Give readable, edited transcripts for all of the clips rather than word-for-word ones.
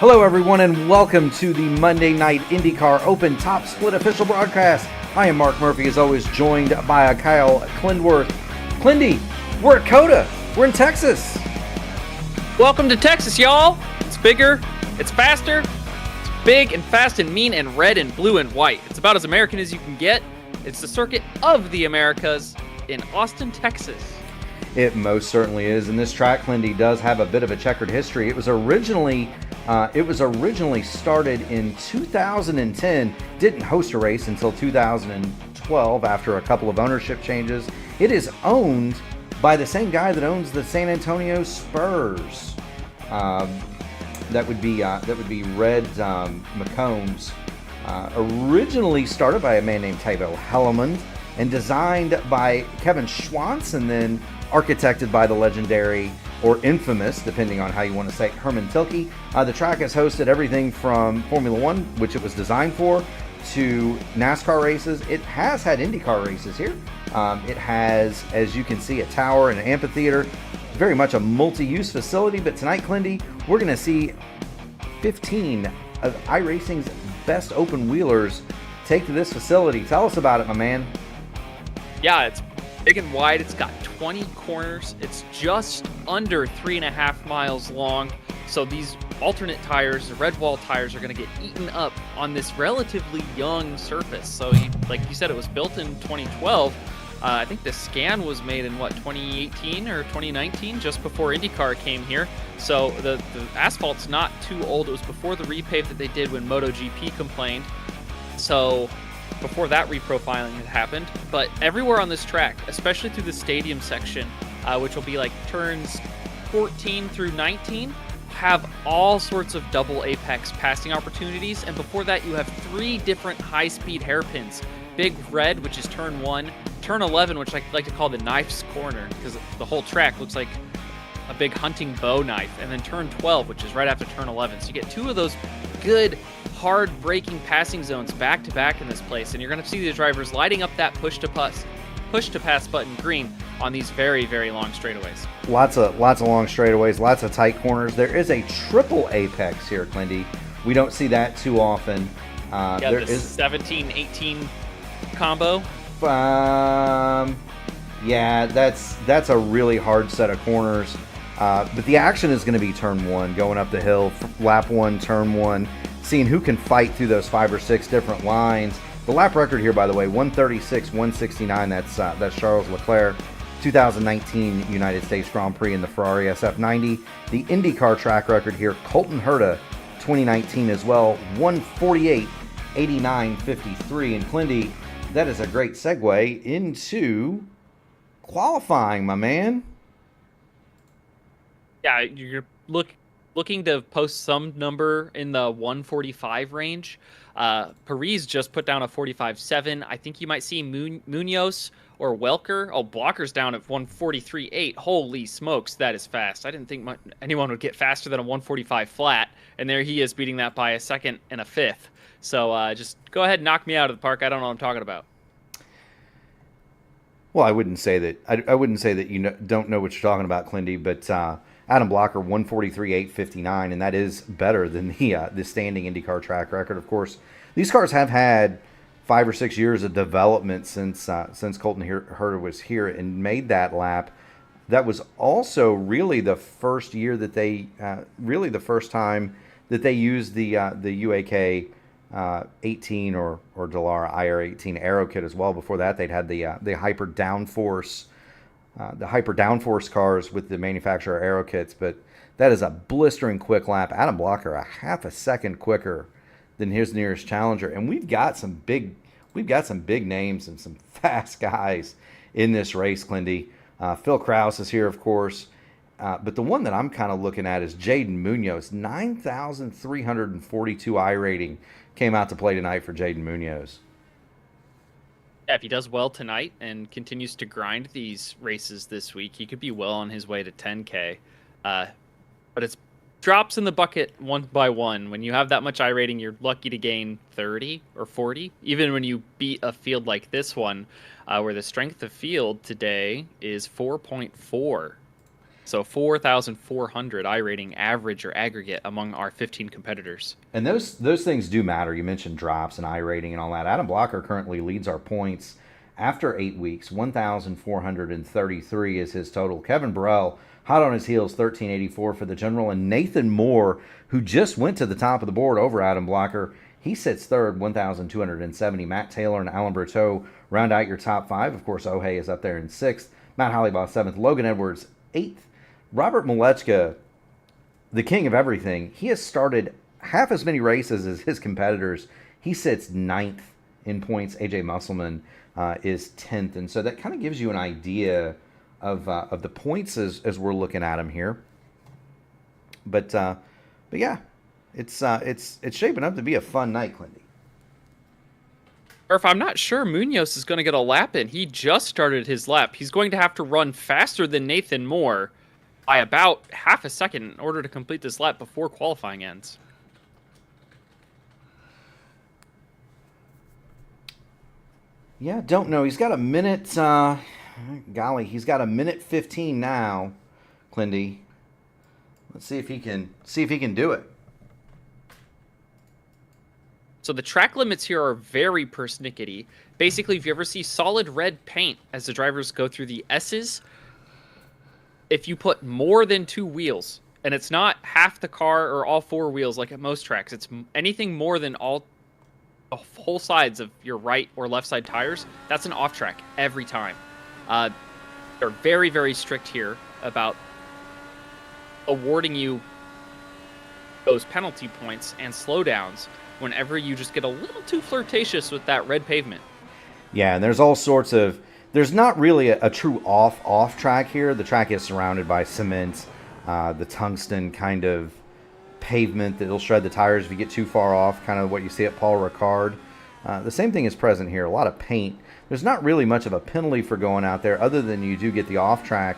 Hello, everyone, and welcome to the Monday Night IndyCar Open Top Split official broadcast. I am Mark Murphy, as always, joined by Kyle Klindworth. Clindy, we're at COTA. We're in Texas. Welcome to Texas, y'all. It's bigger, it's faster, it's big and fast and mean and red and blue and white. It's about as American as you can get. It's the circuit of the Americas in Austin, Texas. It most certainly is, and this track, Clindy, does have a bit of a checkered history. It was originally started in 2010, didn't host a race until 2012 after a couple of ownership changes. It is owned by the same guy that owns the San Antonio Spurs. That would be Red McCombs. Originally started by a man named Tavo Hellemond and designed by Kevin Schwantz, and then architected by the legendary, or infamous, depending on how you want to say it, Herman Tilke. The track has hosted everything from Formula One, which it was designed for, to NASCAR races. It has had IndyCar races here. It has, as you can see, a tower and an amphitheater. Very much a multi-use facility, but tonight, Clindy, we're going to see 15 of iRacing's best open wheelers take to this facility. Tell us about it, my man. Yeah, it's big and wide. It's got 20 corners. It's just under 3.5 miles long. So these alternate tires, the red wall tires, are going to get eaten up on this relatively young surface. So, like you said, it was built in 2012. I think the scan was made in, 2018 or 2019, just before IndyCar came here. So the asphalt's not too old. It was before the repave that they did when MotoGP complained. So before that reprofiling had happened. But everywhere on this track, especially through the stadium section, which will be like turns 14 through 19, have all sorts of double apex passing opportunities. And before that, you have 3 different high-speed hairpins. Big red, which is turn 1, turn 11, which I like to call the knife's corner, because the whole track looks like a big hunting bow knife, and then turn 12, which is right after turn 11. So you get 2 of those good, hard braking passing zones back to back in this place, and you're going to see the drivers lighting up that push to pass button green on these very, very long straightaways. Lots of long straightaways, lots of tight corners. There is a triple apex here, Clindy. We don't see that too often. There is 17-18 combo. Yeah, that's a really hard set of corners. But the action is going to be turn 1, going up the hill, lap 1, turn 1, seeing who can fight through those 5 or 6 different lines. The lap record here, by the way, 136.169. That's Charles Leclerc, 2019 United States Grand Prix in the Ferrari SF90. The IndyCar track record here, Colton Herta, 2019 as well, 148.89.53. And Clindy, that is a great segue into qualifying, my man. Yeah, you're looking to post some number in the 145 range. Paris just put down a 45.7. I think you might see Munoz or Welker. Oh, Blocker's down at 143.8. Holy smokes, that is fast. I didn't think anyone would get faster than a 145 flat, and there he is beating that by a second and a fifth. So just go ahead and knock me out of the park. I don't know what I'm talking about. Well, I wouldn't say that. I wouldn't say that you don't know what you're talking about, Clindy. But Adam Blocker 143.859, and that is better than the standing IndyCar track record. Of course, these cars have had 5 or 6 years of development since Colton Herta was here and made that lap. That was also really the first year that they, really the first time that they used the UAK 18 or Dallara IR18 aero kit as well. Before that, they'd had the hyper downforce cars with the manufacturer aero kits. But that is a blistering quick lap. Adam Blocker a half a second quicker than his nearest challenger, and we've got some big names and some fast guys in this race, Clindy. Phil Krause is here, of course. But the one that I'm kind of looking at is Jaden Munoz. 9,342 I rating came out to play tonight for Jaden Munoz. Yeah, if he does well tonight and continues to grind these races this week, he could be well on his way to 10K. But it's drops in the bucket one by one. When you have that much I rating, you're lucky to gain 30 or 40. Even when you beat a field like this one, where the strength of field today is 4.4. So 4,400 I rating average or aggregate among our 15 competitors. And those things do matter. You mentioned drops and I rating and all that. Adam Blocker currently leads our points after 8 weeks. 1,433 is his total. Kevin Burrell, hot on his heels, 1,384 for the general. And Nathan Moore, who just went to the top of the board over Adam Blocker, he sits third, 1,270. Matt Taylor and Alan Berteau round out your top five. Of course, Ohei is up there in sixth. Matt Hollybaugh, seventh. Logan Edwards, eighth. Robert Malechka, the king of everything, he has started half as many races as his competitors. He sits ninth in points. AJ Musselman is 10th. And so that kind of gives you an idea of the points as we're looking at them here. But yeah, it's shaping up to be a fun night, Clindy. Or if I'm not sure Munoz is going to get a lap in. He just started his lap. He's going to have to run faster than Nathan Moore by about half a second in order to complete this lap before qualifying ends. Yeah, don't know. He's got a minute. Golly, he's got a minute 15 now, Clindy. Let's see if he can do it. So the track limits here are very persnickety. Basically, if you ever see solid red paint as the drivers go through the S's, if you put more than 2 wheels, and it's not half the car or all 4 wheels like at most tracks, it's anything more than the whole sides of your right or left side tires, that's an off track every time. They're very, very strict here about awarding you those penalty points and slowdowns whenever you just get a little too flirtatious with that red pavement. Yeah, and there's all sorts of... There's not really a true off track here. The track is surrounded by cement, the tungsten kind of pavement that will shred the tires if you get too far off, kind of what you see at Paul Ricard. The same thing is present here, a lot of paint. There's not really much of a penalty for going out there other than you do get the off track.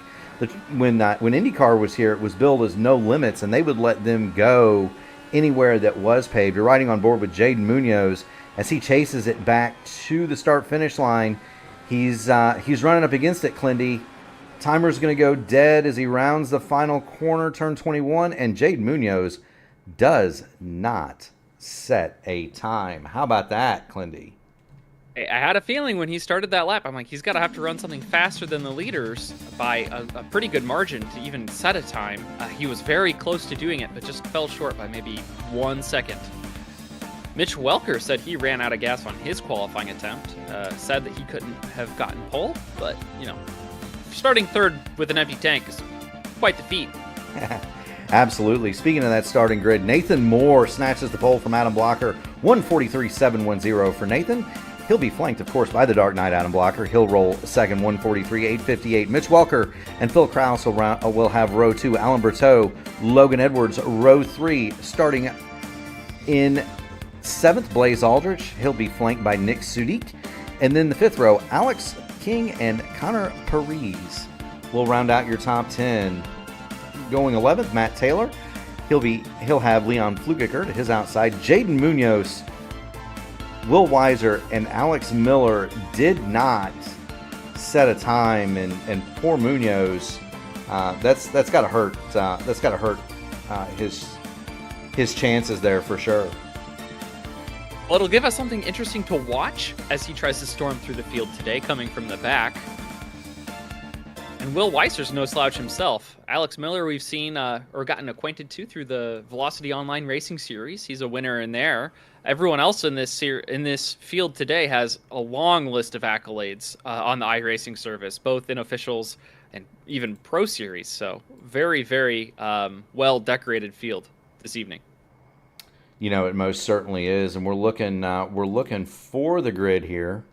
When IndyCar was here, it was billed as no limits, and they would let them go anywhere that was paved. You're riding on board with Jaden Munoz as he chases it back to the start-finish line. He's running up against it, Clindy. Timer's going to go dead as he rounds the final corner, turn 21, and Jaden Munoz does not set a time. How about that, Clindy? I had a feeling when he started that lap, I'm like, he's got to have to run something faster than the leaders by a pretty good margin to even set a time. He was very close to doing it, but just fell short by maybe 1 second. Mitch Welker said he ran out of gas on his qualifying attempt. Said that he couldn't have gotten pole, but, you know, starting third with an empty tank is quite the feat. Absolutely. Speaking of that starting grid, Nathan Moore snatches the pole from Adam Blocker. 143.710 for Nathan. He'll be flanked, of course, by the Dark Knight Adam Blocker. He'll roll second, 143.858. Mitch Welker and Phil Krause will have row 2. Alan Berteau, Logan Edwards, row 3. Starting in 7th, Blaze Aldrich. He'll be flanked by Nick Sudik. And then the 5th row, Alex King and Connor Parise will round out your top 10. Going 11th, Matt Taylor. He'll have Leon Flukiger to his outside. Jaden Munoz, Will Weiser, and Alex Miller did not set a time, and poor Munoz. That's got to hurt. That's got to hurt his chances there for sure. Well, it'll give us something interesting to watch as he tries to storm through the field today, coming from the back. And Will Weiser's no slouch himself. Alex Miller we've seen or gotten acquainted to through the Velocity Online Racing Series. He's a winner in there. Everyone else in this field today has a long list of accolades on the iRacing service, both in officials and even Pro Series. So very, very well-decorated field this evening. You know, it most certainly is, and we're looking for the grid here.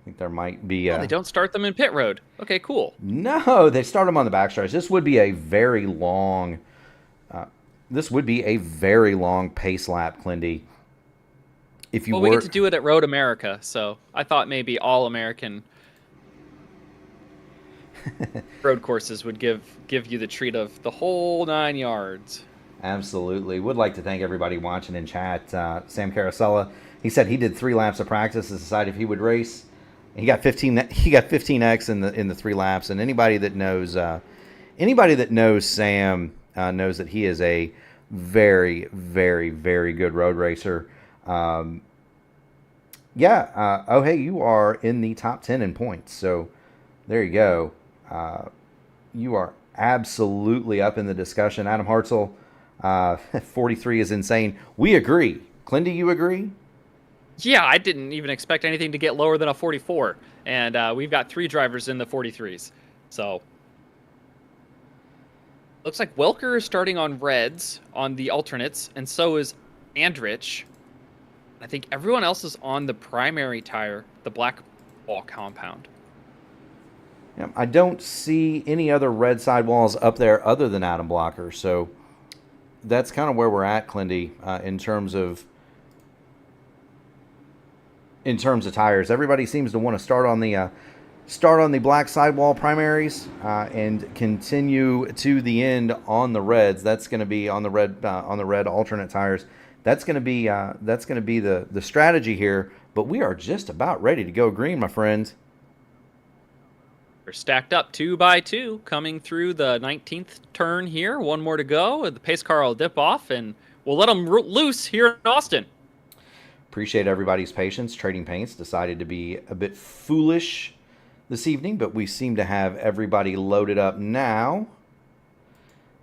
I think there might be. They don't start them in pit road. Okay, cool. No, they start them on the backstretch. This would be a very long. This would be a very long pace lap, Clindy. If you we get to do it at Road America, so I thought maybe all American road courses would give you the treat of the whole 9 yards. Absolutely. Would like to thank everybody watching in chat. Sam Carosella, he said he did 3 laps of practice to decide if he would race. He got 15. He got 15x in the 3 laps. And anybody that knows Sam knows that he is a very, very, very good road racer. Oh, hey, you are in the top 10 in points. So there you go. You are absolutely up in the discussion. Adam Hartzell, 43 is insane. We agree. Clindy, you agree? Yeah, I didn't even expect anything to get lower than a 44. And we've got 3 drivers in the 43s. So looks like Welker is starting on reds on the alternates, and so is Andrich. I think everyone else is on the primary tire, the black wall compound. Yeah, I don't see any other red sidewalls up there other than Adam Blocker. So that's kind of where we're at, Clindy, in terms of tires. Everybody seems to want to start on the black sidewall primaries and continue to the end on the reds. That's going to be on the red alternate tires. That's going to be the strategy here. But we are just about ready to go green, my friends. We're stacked up 2 by 2 coming through the 19th turn here. 1 more to go. The pace car will dip off, and we'll let them loose here in Austin. Appreciate everybody's patience. Trading Paints decided to be a bit foolish this evening, but we seem to have everybody loaded up now.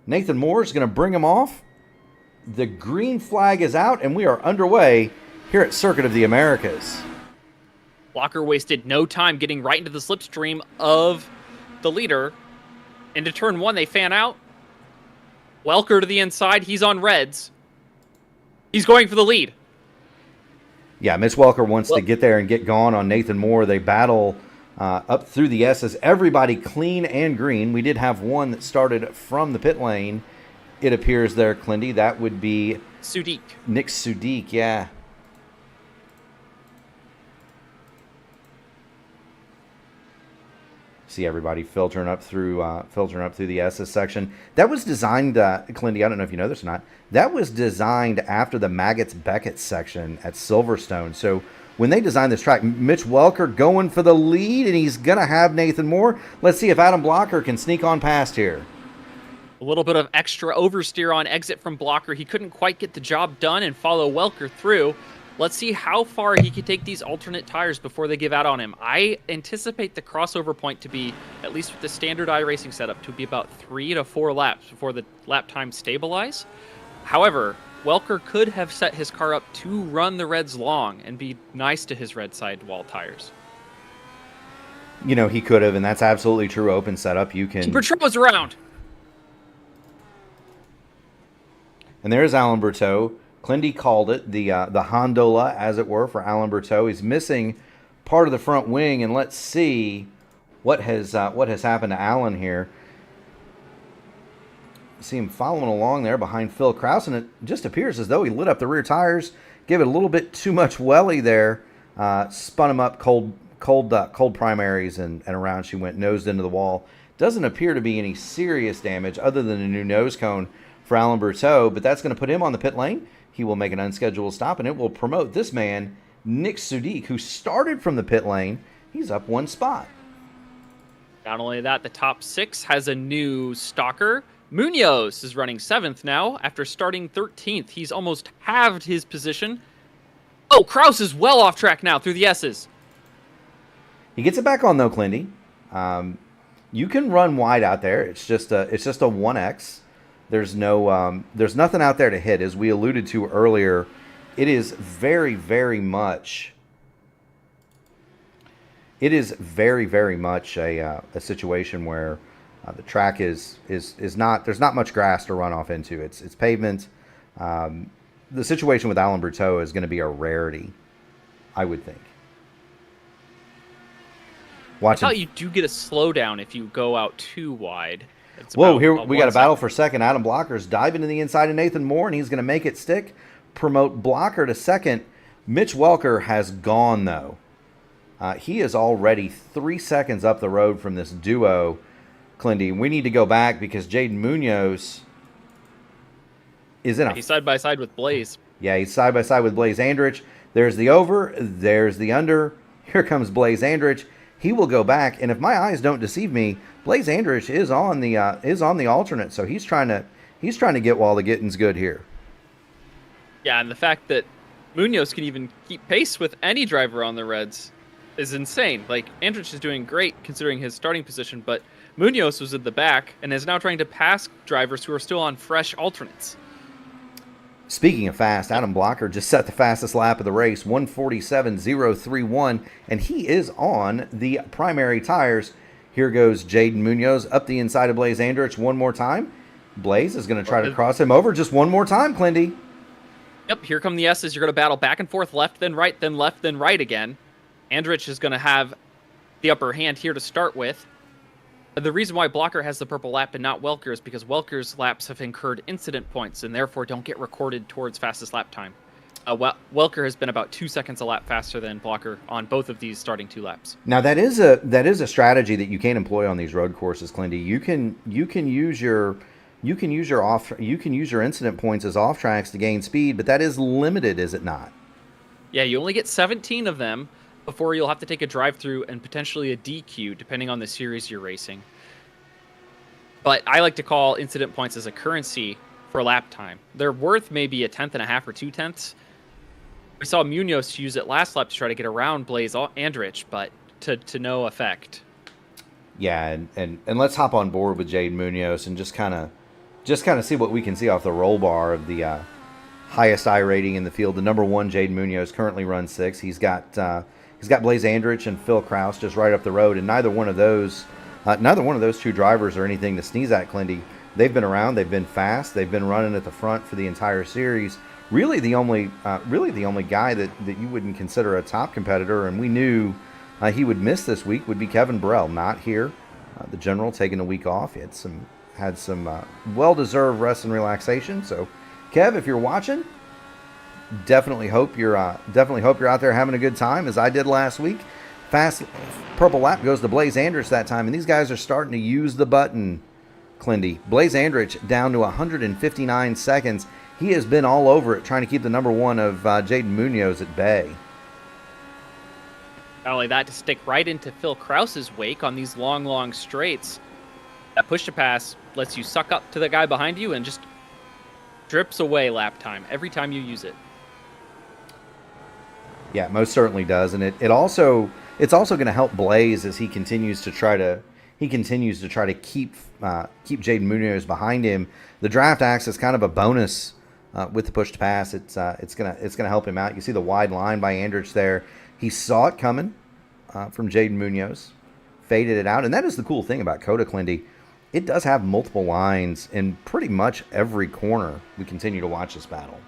Nathan Moore is going to bring them off. The green flag is out, and we are underway here at Circuit of the Americas. Blocker wasted no time getting right into the slipstream of the leader. Into turn 1, they fan out. Welker to the inside. He's on reds. He's going for the lead. Yeah, Mitch Welker wants to get there and get gone on Nathan Moore. They battle up through the S's. Everybody clean and green. We did have one that started from the pit lane. It appears there, Clindy. That would be Sudik. Nick Sudik, yeah. See everybody filtering up through the SS section. That was designed, Clindy, I don't know if you know this or not, that was designed after the Maggots-Beckett section at Silverstone. So when they designed this track, Mitch Welker going for the lead, and he's going to have Nathan Moore. Let's see if Adam Blocker can sneak on past here. A little bit of extra oversteer on exit from Blocker. He couldn't quite get the job done and follow Welker through. Let's see how far he can take these alternate tires before they give out on him. I anticipate the crossover point to be, at least with the standard iRacing setup, to be about 3 to 4 laps before the lap times stabilize. However, Welker could have set his car up to run the reds long and be nice to his red sidewall tires. You know, he could have, and that's absolutely true. Open setup, you can... Bertrand's around! And there's Alan Berteau. Clindy called it the Hondola, as it were, for Alan Berteau. He's missing part of the front wing, and let's see what has happened to Alan here. See him following along there behind Phil Kraus, and it just appears as though he lit up the rear tires, gave it a little bit too much welly there, spun him up cold primaries, and around she went, nosed into the wall. Doesn't appear to be any serious damage other than a new nose cone for Alan Berteau, but that's going to put him on the pit lane. He will make an unscheduled stop, and it will promote this man, Nick Sudik, who started from the pit lane. He's up 1 spot. Not only that, the top 6 has a new stalker. Munoz is running 7th now after starting 13th. He's almost halved his position. Oh, Kraus is well off track now through the S's. He gets it back on, though, Clindy. You can run wide out there. It's just a 1X. There's nothing out there to hit, as we alluded to earlier. It is very, very much a situation where the track is not, there's not much grass to run off into. It's pavement. The situation with Alan Berteau is going to be a rarity, I would think. I thought you do get a slowdown if you go out too wide. Whoa, here we got a battle for second. Adam Blocker's diving to the inside of Nathan Moore, and he's going to make it stick. Promote Blocker to second. Mitch Welker has gone, though. He is already 3 seconds up the road from this duo, Clindy. We need to go back because Jaden Munoz is in a... He's side by side with Blaze. Yeah, he's side by side with Blaze Andrich. There's the over. There's the under. Here comes Blaze Andrich. He will go back, and if my eyes don't deceive me, Blaze Andrich is on the alternate, so he's trying to get while the getting's good here. Yeah, and the fact that Munoz can even keep pace with any driver on the Reds is insane. Like, Andrich is doing great considering his starting position, but Munoz was at the back and is now trying to pass drivers who are still on fresh alternates. Speaking of fast, Adam Blocker just set the fastest lap of the race, 1:47.031, and he is on the primary tires. Here goes Jaden Munoz up the inside of Blaze Andrich one more time. Blaze is going to try to cross him over just one more time, Clindy. Yep, here come the S's. You're going to battle back and forth, left, then right, then left, then right again. Andrich is going to have the upper hand here to start with. The reason why Blocker has the purple lap and not Welker is because Welker's laps have incurred incident points and therefore don't get recorded towards fastest lap time. Welker has been about 2 seconds a lap faster than Blocker on both of these starting 2 laps. Now that is a strategy that you can employ on these road courses, Clindy. You can use your incident points as off tracks to gain speed, but that is limited, is it not? Yeah, you only get 17 of them before you'll have to take a drive-through and potentially a DQ, depending on the series you're racing. But I like to call incident points as a currency for lap time. They're worth maybe 1/10.5 or 2/10. We saw Munoz use it last lap to try to get around Blaze Andrich, but to no effect. Yeah, and let's hop on board with Jaden Munoz and just kind of see what we can see off the roll bar of the highest I rating in the field. The number 1, Jaden Munoz, currently runs 6. He's got Blaze Andrich and Phil Kraus just right up the road, and neither one of those 2 drivers are anything to sneeze at, Clindy. They've been around, they've been fast, they've been running at the front for the entire series. Really the only guy that you wouldn't consider a top competitor, and we knew he would miss this week, would be Kevin Burrell. Not here. The general taking a week off. He had some well-deserved rest and relaxation. So, Kev, if you're watching, definitely hope you're out there having a good time, as I did last week. Fast purple lap goes to Blaze Andrich that time, and these guys are starting to use the button, Clindy. Blaze Andrich down to 159 seconds. He has been all over it, trying to keep the number 1 of Jaden Munoz at bay. Not only that, to stick right into Phil Kraus's wake on these long straights. That push to pass lets you suck up to the guy behind you and just drips away lap time every time you use it. Yeah, most certainly does, and it's also going to help Blaze as he continues to try to keep Jaden Munoz behind him. The draft acts as kind of a bonus with the push to pass. It's gonna help him out. You see the wide line by Andrich there. He saw it coming from Jaden Munoz, faded it out, and that is the cool thing about COTA, Clindy. It does have multiple lines in pretty much every corner. We continue to watch this battle.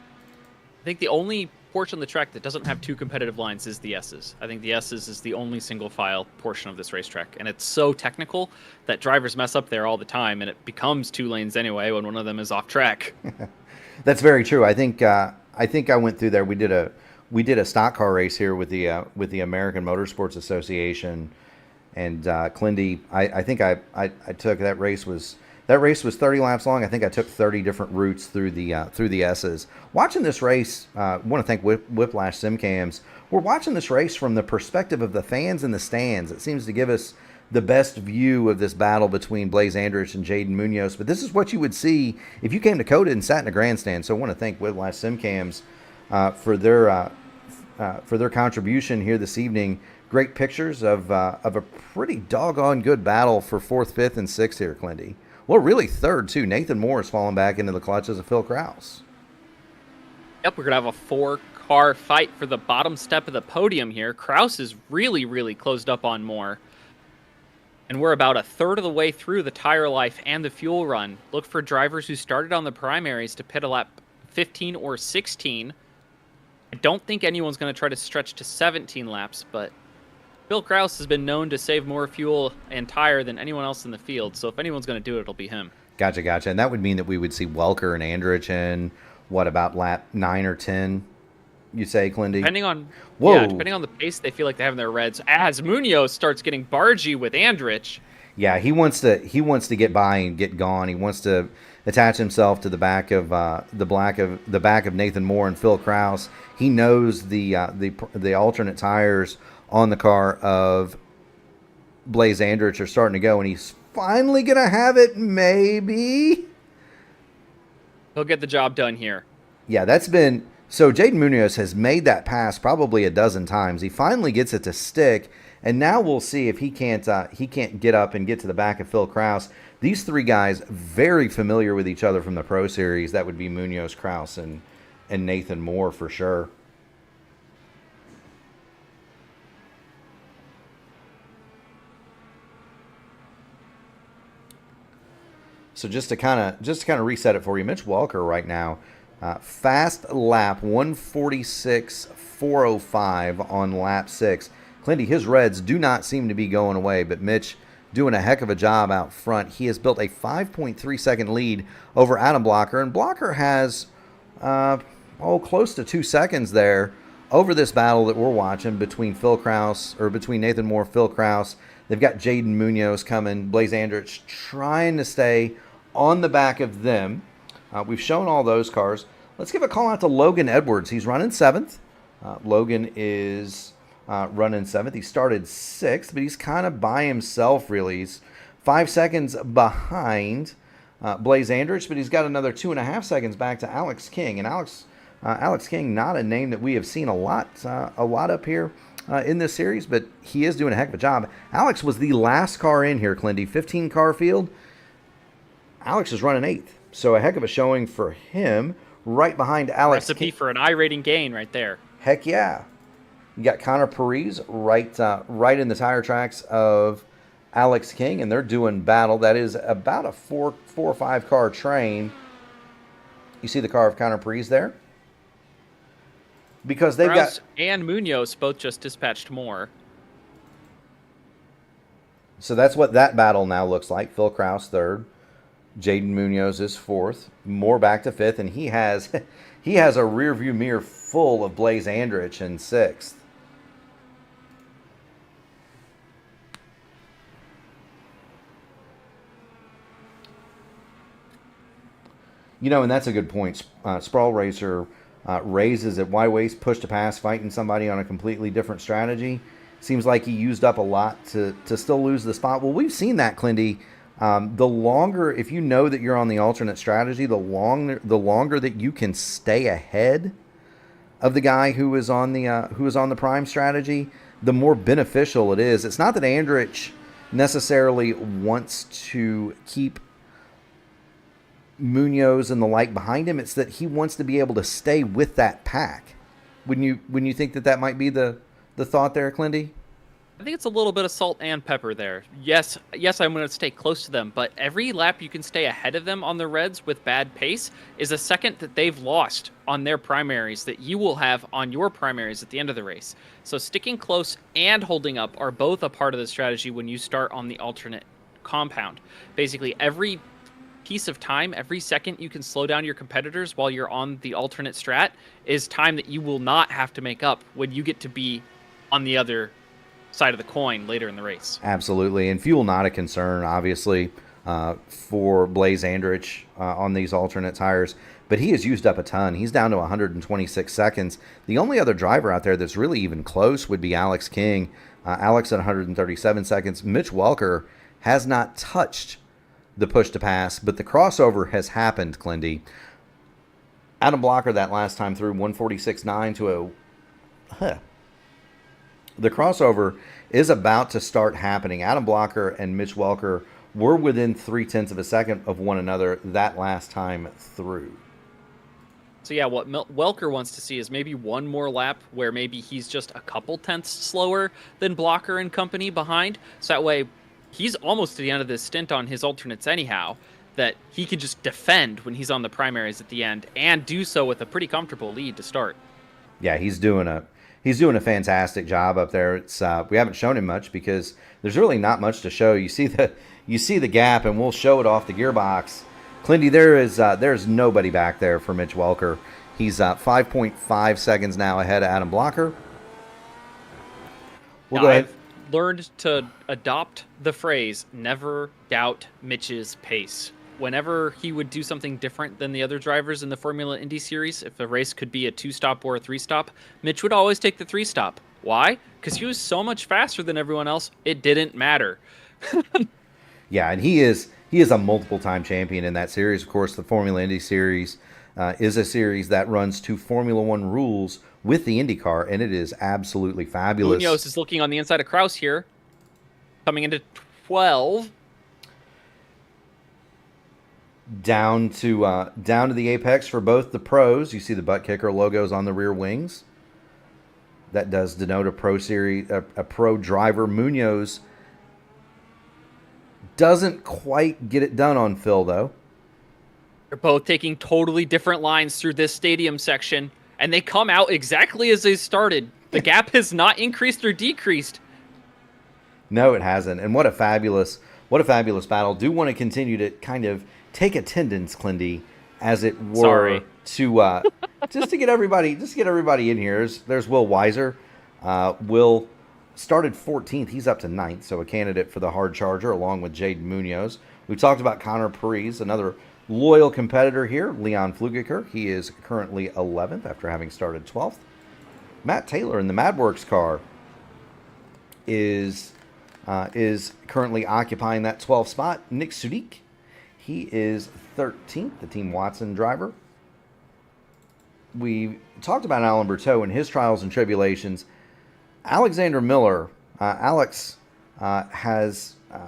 I think the only portion of the track that doesn't have 2 competitive lines is the S's. I think the S's is the only single file portion of this racetrack, and it's so technical that drivers mess up there all the time, and it becomes 2 lanes anyway when one of them is off track. That's very true. I think I went through there. We did a stock car race here with the American Motorsports Association, and Clindy. I think I took that race was 30 laps long. I think I took 30 different routes through the S's. Watching this race, I want to thank Whiplash Simcams. We're watching this race from the perspective of the fans in the stands. It seems to give us the best view of this battle between Blaze Andrich and Jaden Munoz. But this is what you would see if you came to COTA and sat in a grandstand. So I want to thank Whiplash Simcams for their contribution here this evening. Great pictures of a pretty doggone good battle for 4th, 5th, and 6th here, Clindy. Well, really 3rd, too. Nathan Moore has fallen back into the clutches of Phil Kraus. Yep, we're going to have a 4-car fight for the bottom step of the podium here. Kraus is really closed up on Moore. And we're about 1/3 of the way through the tire life and the fuel run. Look for drivers who started on the primaries to pit a lap 15 or 16. I don't think anyone's going to try to stretch to 17 laps, but Phil Kraus has been known to save more fuel and tire than anyone else in the field, so if anyone's going to do it, it'll be him. Gotcha. And that would mean that we would see Welker and Andrich in, what, about lap 9 or 10, you say, Clindy? Depending on the pace they feel like they have in their reds. As Munoz starts getting bargy with Andrich. Yeah, he wants to get by and get gone. He wants to attach himself to the back of the back of Nathan Moore and Phil Kraus. He knows the alternate tires on the car of Blaze Andrich are starting to go, and he's finally gonna have it. Maybe He'll get the job done here. Yeah, that's been so. Jaden Munoz has made that pass probably a dozen times. He finally gets it to stick, and now we'll see if he can't get up and get to the back of Phil Kraus. These three guys very familiar with each other from the Pro Series. That would be Munoz, Kraus, and Nathan Moore for sure. So just to kind of reset it for you, Mitch Walker right now, fast lap 146.405 on lap 6. Clinty, his reds do not seem to be going away, but Mitch doing a heck of a job out front. He has built a 5.3 second lead over Adam Blocker, and Blocker has close to 2 seconds there over this battle that we're watching between between Nathan Moore, Phil Kraus. They've got Jaden Munoz coming, Blaze Andrich trying to stay on the back of them. We've shown all those cars. Let's give a call out to Logan Edwards. He's running 7th. Logan is running 7th. He started 6th, but he's kind of by himself, really. He's 5 seconds behind Blaze Andrich, but he's got another 2.5 seconds back to Alex King. And Alex King, not a name that we have seen a lot up here in this series, but he is doing a heck of a job. Alex was the last car in here, Clinty. 15-car field. Alex is running 8th. So a heck of a showing for him, right behind Alex. Recipe for an I-rating gain right there. Heck yeah. You got Connor Parise right in the tire tracks of Alex King, and they're doing battle. That is about a 4 or 5 car train. You see the car of Connor Parise there? Because they've Kraus got... and Munoz both just dispatched more. So that's what that battle now looks like. Phil Kraus 3rd. Jaden Munoz is 4th. Moore back to 5th, and he has a rear view mirror full of Blaze Andrich in 6th. You know, and that's a good point. Sprawl Racer raises at Y waist, push to pass, fighting somebody on a completely different strategy. Seems like he used up a lot to still lose the spot. Well, we've seen that, Clinty. The longer, if you know that you're on the alternate strategy, the longer that you can stay ahead of the guy who is on the prime strategy, the more beneficial it is. It's not that Andrich necessarily wants to keep Munoz and the like behind him. It's that he wants to be able to stay with that pack. Wouldn't you think that might be the thought there, Clinty? I think it's a little bit of salt and pepper there. Yes, I'm going to stay close to them, but every lap you can stay ahead of them on the reds with bad pace is a second that they've lost on their primaries that you will have on your primaries at the end of the race. So sticking close and holding up are both a part of the strategy when you start on the alternate compound. Basically, every piece of time, every second you can slow down your competitors while you're on the alternate strat is time that you will not have to make up when you get to be on the other side of the coin later in the race. Absolutely, and fuel not a concern, obviously, for Blaze Andrich on these alternate tires, but he has used up a ton. He's down to 126 seconds. The only other driver out there that's really even close would be Alex King. Alex at 137 seconds. Mitch Welker has not touched the push to pass, but the crossover has happened, Clindy. Adam Blocker that last time through 146.9 to a... The crossover is about to start happening. Adam Blocker and Mitch Welker were within 0.3 of a second of one another that last time through. So yeah, what Welker wants to see is maybe one more lap where maybe he's just a couple tenths slower than Blocker and company behind. So that way he's almost to the end of this stint on his alternates anyhow, that he can just defend when he's on the primaries at the end and do so with a pretty comfortable lead to start. Yeah, he's doing a fantastic job up there. It's we haven't shown him much because there's really not much to show. You see the gap, and we'll show it off the gearbox. Clinty, there's nobody back there for Mitch Welker. He's 5.5 seconds now ahead of Adam Blocker. We'll go ahead. I've learned to adopt the phrase "never doubt Mitch's pace." whenever he would do something different than the other drivers in the Formula Indy Series, if a race could be a 2-stop or a 3-stop, Mitch would always take the 3-stop. Why? Because he was so much faster than everyone else, it didn't matter. Yeah, and he is a multiple-time champion in that series. Of course, the Formula Indy Series is a series that runs to Formula One rules with the IndyCar, and it is absolutely fabulous. Munoz is looking on the inside of Kraus here, coming into 12. Down to the apex for both the pros. You see the butt kicker logos on the rear wings. That does denote a pro series, a pro driver. Munoz doesn't quite get it done on Phil, though. They're both taking totally different lines through this stadium section, and they come out exactly as they started. The gap has not increased or decreased. No, it hasn't. And what a fabulous battle. Do want to continue to kind of take attendance, Clindy, as it were. Sorry. To just to get everybody in here. There's Will Weiser. Will started 14th. He's up to 9th, so a candidate for the hard charger along with Jaden Munoz. We talked about Connor Parise, another loyal competitor here. Leon Flugiker, he is currently 11th after having started 12th. Matt Taylor in the MadWorks car is currently occupying that 12th spot. Nick Sudik, he is 13th, the Team Watson driver. We talked about Alan Berteau and his trials and tribulations. Alexander Miller, Alex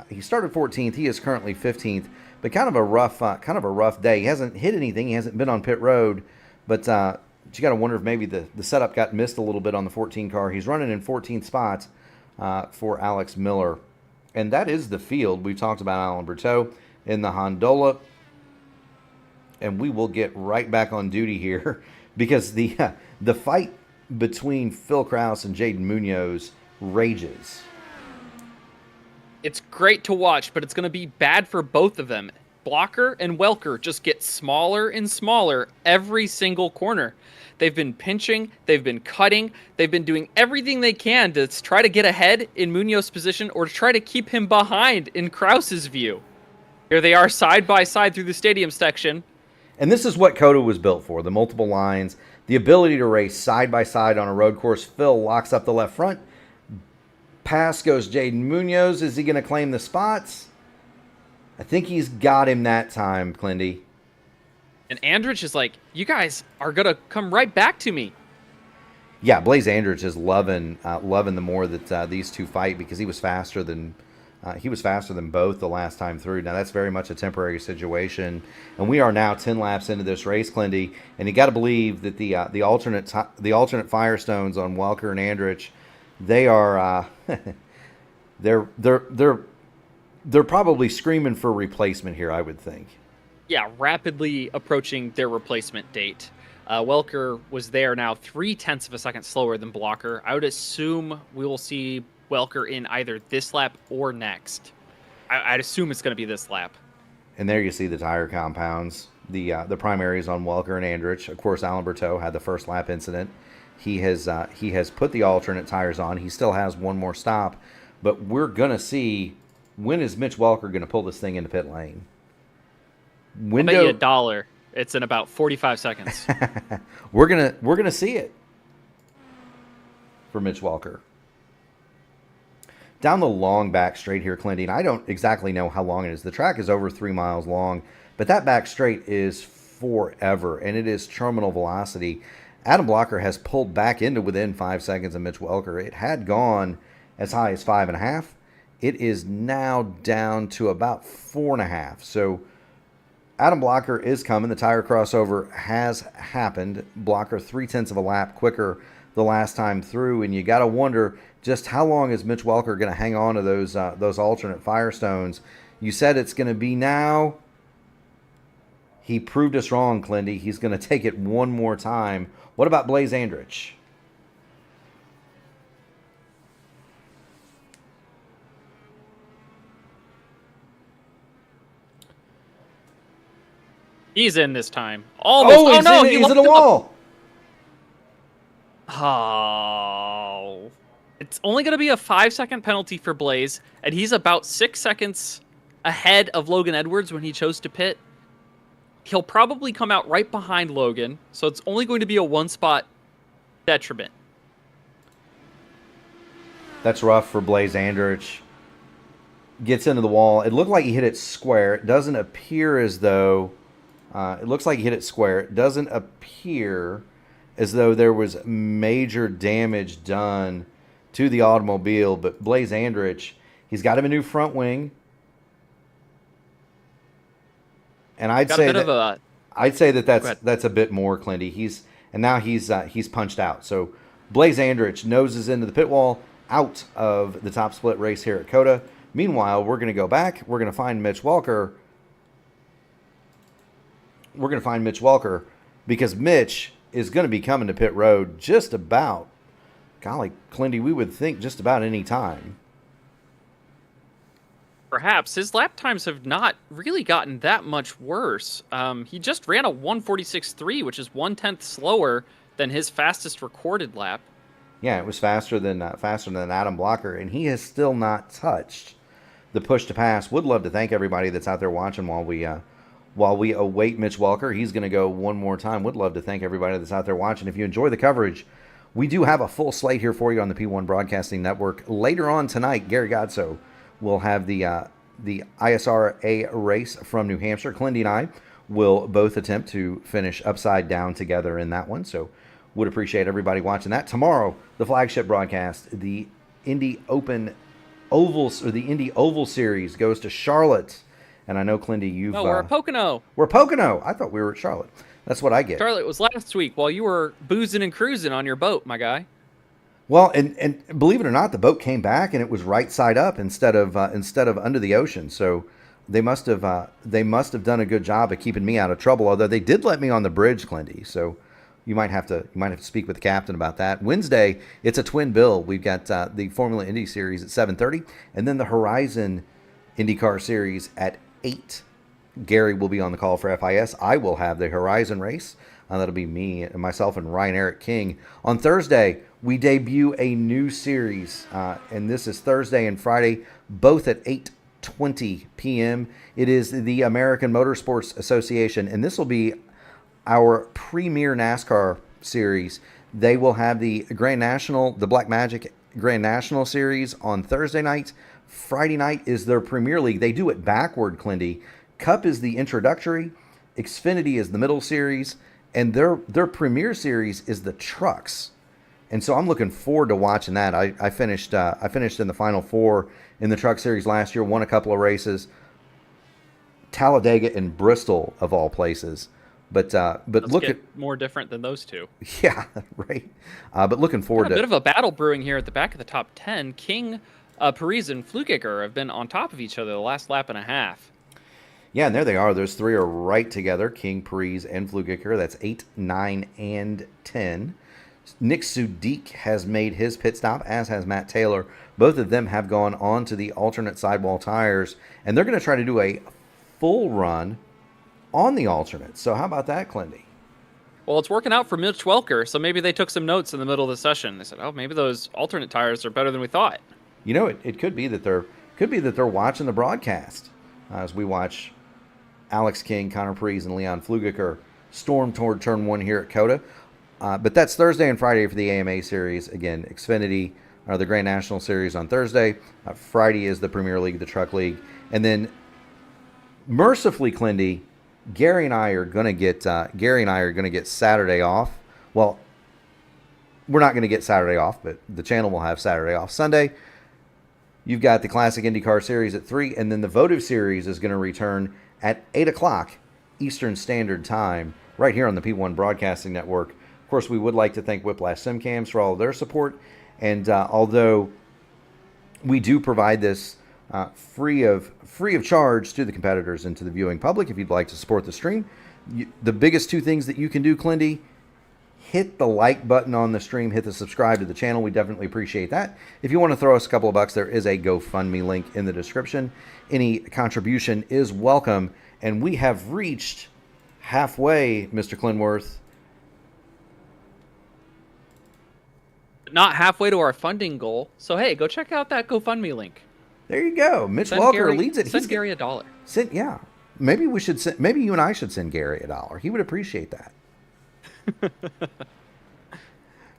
he started 14th. He is currently 15th, but kind of a rough day. He hasn't hit anything. He hasn't been on pit road, but you got to wonder if maybe the setup got missed a little bit on the 14 car. He's running in 14th spots for Alex Miller, and that is the field. We've talked about Alan Berteau in the Hondola, and we will get right back on duty here because the fight between Phil Kraus and Jaden Munoz rages. It's great to watch, but it's going to be bad for both of them. Blocker and Welker just get smaller and smaller every single corner. They've been pinching, they've been cutting, they've been doing everything they can to try to get ahead in Munoz's position or to try to keep him behind in Kraus's view. Here they are side by side through the stadium section. And this is what COTA was built for, the multiple lines, the ability to race side by side on a road course. Phil locks up the left front. Pass goes Jaden Munoz. Is he going to claim the spots? I think he's got him that time, Clindy. And Andrich is like, you guys are going to come right back to me. Yeah, Blaze Andrich is loving the more that these two fight because he was faster than both the last time through. Now that's very much a temporary situation, and we are now 10 laps into this race, Clindy. And you got to believe that the alternate Firestones on Welker and Andrich, they are they're probably screaming for replacement here, I would think. Yeah, rapidly approaching their replacement date. Welker was there now 0.3 of a second slower than Blocker. I would assume we will see Welker in either this lap or next. I'd assume it's going to be this lap. And there you see the tire compounds. The primaries on Welker and Andrich. Of course, Alan Berteau had the first lap incident. He has put the alternate tires on. He still has one more stop, but we're going to see, when is Mitch Welker going to pull this thing into pit lane? I'll bet you $1. It's in about 45 seconds. We're gonna see it for Mitch Welker. Down the long back straight here, Clindy, and I don't exactly know how long it is. The track is over 3 miles long, but that back straight is forever, and it is terminal velocity. Adam Blocker has pulled back into within 5 seconds of Mitch Welker. It had gone as high as 5.5. It is now down to about 4.5. So Adam Blocker is coming. The tire crossover has happened. Blocker 0.3 of a lap quicker the last time through, and you got to wonder just how long is Mitch Welker going to hang on to those alternate Firestones. You said it's going to be now. He proved us wrong, Clindy. He's going to take it one more time. What about Blaze Andrich? He's in this time. Almost. Oh no, he's in the wall. Oh. It's only going to be a 5-second penalty for Blaze, and he's about 6 seconds ahead of Logan Edwards when he chose to pit. He'll probably come out right behind Logan, so it's only going to be a one-spot detriment. That's rough for Blaze Andrich. Gets into the wall. It looked like he hit it square. It doesn't appear as though... it looks like he hit it square. It doesn't appear as though there was major damage done to the automobile, but Blaze Andrich, he's got him a new front wing. And I'd say that's a bit more, Clinty. He's punched out. So Blaze Andrich noses into the pit wall, out of the top split race here at COTA. Meanwhile, we're going to go back. We're going to find Mitch Welker. We're going to find Mitch Welker because Mitch is going to be coming to pit road just about, golly, Clinty, we would think just about any time. Perhaps. His lap times have not really gotten that much worse. He just ran a 1:46.3, which is 1/10 slower than his fastest recorded lap. Yeah, it was faster than Adam Blocker, and he has still not touched the push to pass. Would love to thank everybody that's out there watching while we await Mitch Welker. He's going to go one more time. Would love to thank everybody that's out there watching. If you enjoy the coverage, we do have a full slate here for you on the P1 Broadcasting Network. Later on tonight, Gary Godso will have the ISRA race from New Hampshire. Clindy and I will both attempt to finish upside down together in that one. So would appreciate everybody watching that. Tomorrow, the flagship broadcast, the Indy Open Ovals, or the Indy Oval Series, goes to Charlotte. And I know, Clindy, you've... No, we're at Pocono. We're at Pocono. I thought we were at Charlotte. That's what I get. Charlotte was last week while you were boozing and cruising on your boat, my guy. Well, and believe it or not, the boat came back and it was right side up instead of under the ocean. So they must have done a good job of keeping me out of trouble. Although they did let me on the bridge, Clindy. So you might have to speak with the captain about that. Wednesday, it's a twin bill. We've got the Formula Indy Series at 7:30, and then the Horizon INDYCAR Series at 8. Gary will be on the call for FIS. I will have the Horizon race. That'll be me and myself and Ryan Eric King. On Thursday, we debut a new series, and this is Thursday and Friday, both at 8:20 p.m. It is the American Motorsports Association, and this will be our premier NASCAR series. They will have the Grand National, the Black Magic Grand National Series on Thursday night. Friday night is their Premier League. They do it backward, Clindy. Cup is the introductory, Xfinity is the middle series, and their Premier Series is the trucks. And so I'm looking forward to watching that. I finished in the Final Four in the Truck Series last year, won a couple of races. Talladega and Bristol, of all places. But look at more different than those two. Yeah, right. But looking forward to a bit of a battle brewing here at the back of the top 10. King, Parise, and Flukiger have been on top of each other the last lap and a half. Yeah, and there they are. Those three are right together. King, Parise, and Flukiger. That's 8, 9, and 10. Nick Sudik has made his pit stop, as has Matt Taylor. Both of them have gone on to the alternate sidewall tires, and they're going to try to do a full run on the alternate. So how about that, Clindy? Well, it's working out for Mitch Welker, so maybe they took some notes in the middle of the session. They said, "Oh, maybe those alternate tires are better than we thought." You know, it could be that they're watching the broadcast as we watch Alex King, Connor Parise, and Leon Flukiger storm toward Turn 1 here at COTA. But that's Thursday and Friday for the AMA Series. Again, Xfinity, the Grand National Series on Thursday. Friday is the Premier League, the Truck League. And then, mercifully, Clindy, Gary and I are going to get Saturday off. Well, we're not going to get Saturday off, but the channel will have Saturday off. Sunday, you've got the Classic IndyCar Series at 3, and then the Votive Series is going to return at 8 o'clock Eastern Standard Time right here on the P1 Broadcasting Network. Of course, we would like to thank Whiplash SimCams for all of their support. And although we do provide this free of charge to the competitors and to the viewing public, if you'd like to support the stream, the biggest two things that you can do, Clindy, hit the like button on the stream, hit the subscribe to the channel. We definitely appreciate that. If you want to throw us a couple of bucks, there is a GoFundMe link in the description. Any contribution is welcome. And we have reached halfway, Mr. Clinworth. Not halfway to our funding goal. So, hey, go check out that GoFundMe link. There you go. Mitch Send Welker Gary, leads it. Send Gary $1. Yeah. Maybe we should send, maybe you and I should send Gary $1. He would appreciate that.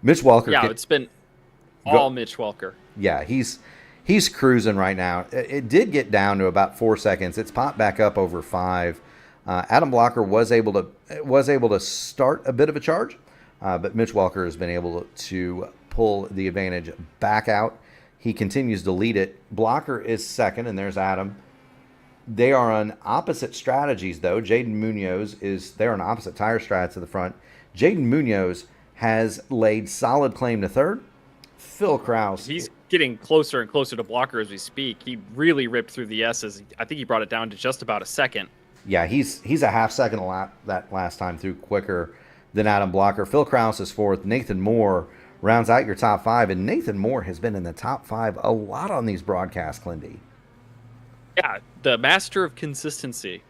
Mitch Welker. Yeah, it's been all Mitch Welker. Yeah, he's cruising right now. It did get down to about 4 seconds. It's popped back up over 5. Adam Blocker was able to start a bit of a charge, but Mitch Welker has been able to pull the advantage back out. He continues to lead it. Blocker is second, and there's Adam. They are on opposite strategies, though. Jaden Munoz they're on opposite tire strats to the front. Jaden Munoz has laid solid claim to third. Phil Kraus. He's getting closer and closer to Blocker as we speak. He really ripped through the S's. I think he brought it down to just about a second. Yeah, he's a half second a lap that last time through quicker than Adam Blocker. Phil Kraus is fourth. Nathan Moore rounds out your top 5, and Nathan Moore has been in the top 5 a lot on these broadcasts, Clindy. Yeah, the master of consistency.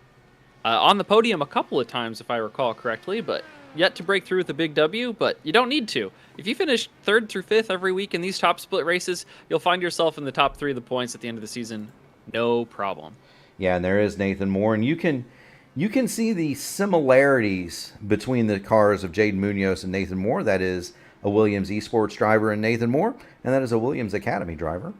On the podium a couple of times, if I recall correctly, but yet to break through with a big W, but you don't need to. If you finish 3rd through 5th every week in these top split races, you'll find yourself in the top 3 of the points at the end of the season. No problem. Yeah, and there is Nathan Moore, and you can see the similarities between the cars of Jaden Munoz and Nathan Moore. That is a Williams Esports driver in Nathan Moore, and that is a Williams Academy driver.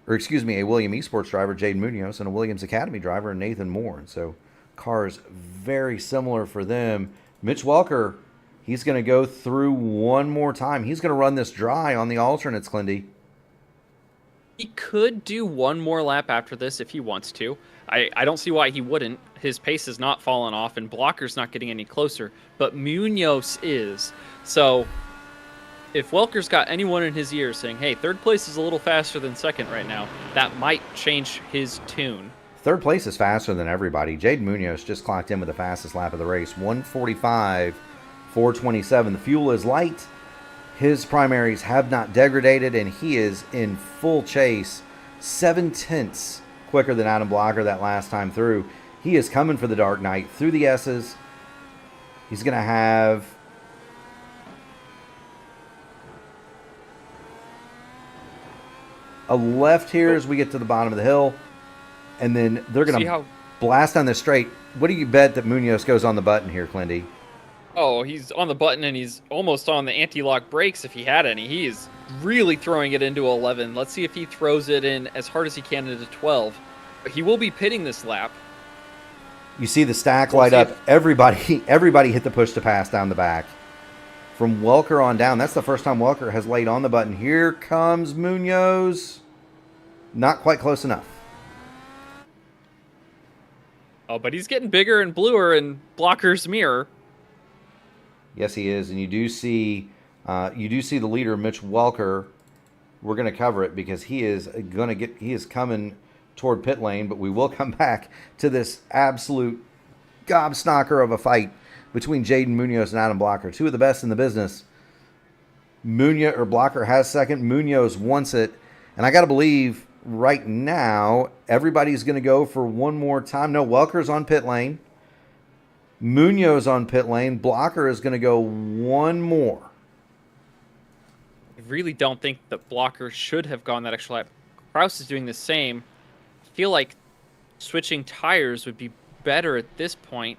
Or excuse me, a Williams Esports driver, Jaden Munoz, and a Williams Academy driver in Nathan Moore. And so cars very similar for them. Mitch Welker, he's going to go through one more time. He's going to run this dry on the alternates, Clindy. He could do one more lap after this if he wants to. I don't see why he wouldn't. His pace has not fallen off, and Blocker's not getting any closer. But Munoz is. So if Welker's got anyone in his ear saying, hey, 3rd place is a little faster than 2nd right now, that might change his tune. 3rd place is faster than everybody. Jaden Munoz just clocked in with the fastest lap of the race, 1:45, 4:27. The fuel is light. His primaries have not degraded, and he is in full chase, 7/10 quicker than Adam Blocker that last time through. He is coming for the Dark Knight through the S's. He's going to have a left here as we get to the bottom of the hill, and then they're going to blast on this straight. What do you bet that Munoz goes on the button here, Clindy? Oh, he's on the button, and he's almost on the anti-lock brakes if he had any. He is really throwing it into 11. Let's see if he throws it in as hard as he can into 12. But he will be pitting this lap. You see the stack light up. Everybody hit the push to pass down the back. From Welker on down, that's the first time Welker has laid on the button. Here comes Munoz. Not quite close enough. Oh, but he's getting bigger and bluer in Blocker's mirror. Yes, he is, and you do see the leader, Mitch Welker. We're going to cover it because he is coming toward pit lane, but we will come back to this absolute gobsnocker of a fight between Jaden Munoz and Adam Blocker, 2 of the best in the business. Blocker has 2nd. Munoz wants it, and I got to believe right now everybody's going to go for one more time. No, Welker's on pit lane. Munoz on pit lane. Blocker is going to go one more. I really don't think that Blocker should have gone that extra lap. Kraus is doing the same. I feel like switching tires would be better at this point,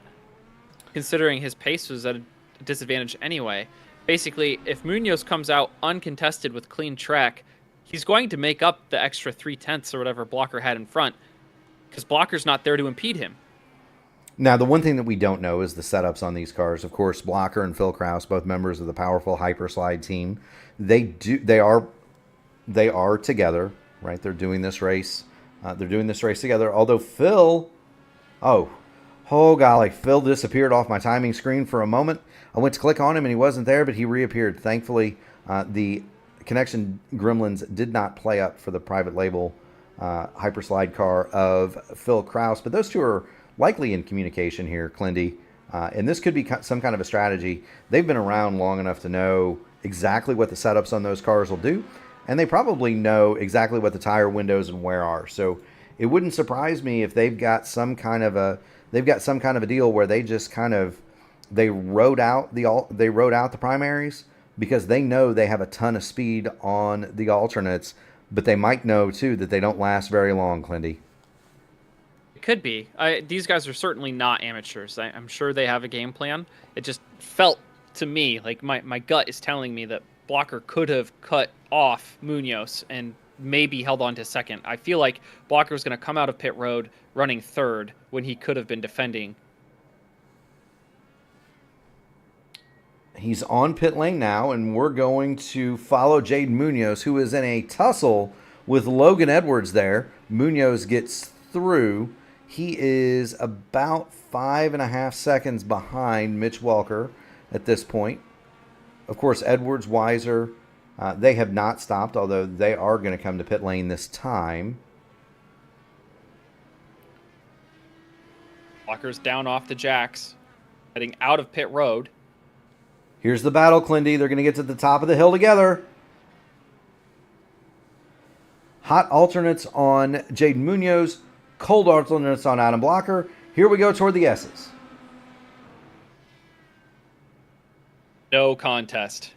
considering his pace was at a disadvantage anyway. Basically, if Munoz comes out uncontested with clean track, he's going to make up the extra 3/10 or whatever Blocker had in front, because Blocker's not there to impede him. Now, the one thing that we don't know is the setups on these cars. Of course, Blocker and Phil Kraus, both members of the powerful Hyperslide team, they are together, right? They're doing this race. Together. Although Phil, oh golly, Phil disappeared off my timing screen for a moment. I went to click on him and he wasn't there, but he reappeared. Thankfully, the connection gremlins did not play up for the private label Hyperslide car of Phil Kraus. But those two are likely in communication here, Clindy. And this could be some kind of a strategy. They've been around long enough to know exactly what the setups on those cars will do. And they probably know exactly what the tire windows and wear are. So it wouldn't surprise me if they've got some kind of a deal where they just they rode out the primaries because they know they have a ton of speed on the alternates, but they might know too that they don't last very long, Clindy. It could be. These guys are certainly not amateurs. I'm sure they have a game plan. It just felt to me like my gut is telling me that Blocker could have cut off Munoz and maybe held on to second. I feel like Blocker was going to come out of pit road running third when he could have been defending. He's on pit lane now, and we're going to follow Jaden Munoz, who is in a tussle with Logan Edwards there. Munoz gets through. He is about 5.5 seconds behind Mitch Welker at this point. Of course, Edwards, Weiser, they have not stopped, although they are going to come to pit lane this time. Blocker's down off the jacks, heading out of pit road. Here's the battle, Clindy. They're going to get to the top of the hill together. Hot alternates on Jaden Munoz. Cold alternates on Adam Blocker. Here we go toward the S's. No contest.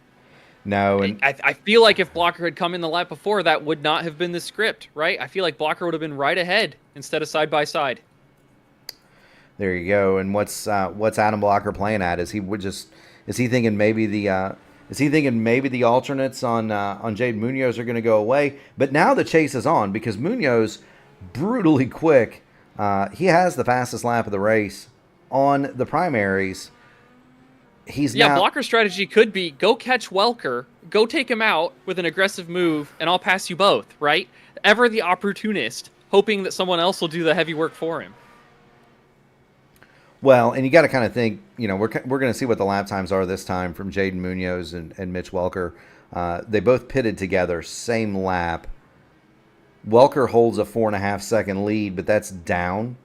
No. And I feel like if Blocker had come in the lap before, that would not have been the script, right? I feel like Blocker would have been right ahead instead of side by side. There you go. And what's Adam Blocker playing at? Is he thinking maybe the alternates on Jaden Munoz are going to go away? But now the chase is on because Munoz, brutally quick. He has the fastest lap of the race on the primaries. Blocker's strategy could be go catch Welker, go take him out with an aggressive move, and I'll pass you both, right? Ever the opportunist, hoping that someone else will do the heavy work for him. Well, and you got to kind of think, we're going to see what the lap times are this time from Jaden Munoz and Mitch Welker. They both pitted together, same lap. Welker holds a 4.5 second lead, but that's down.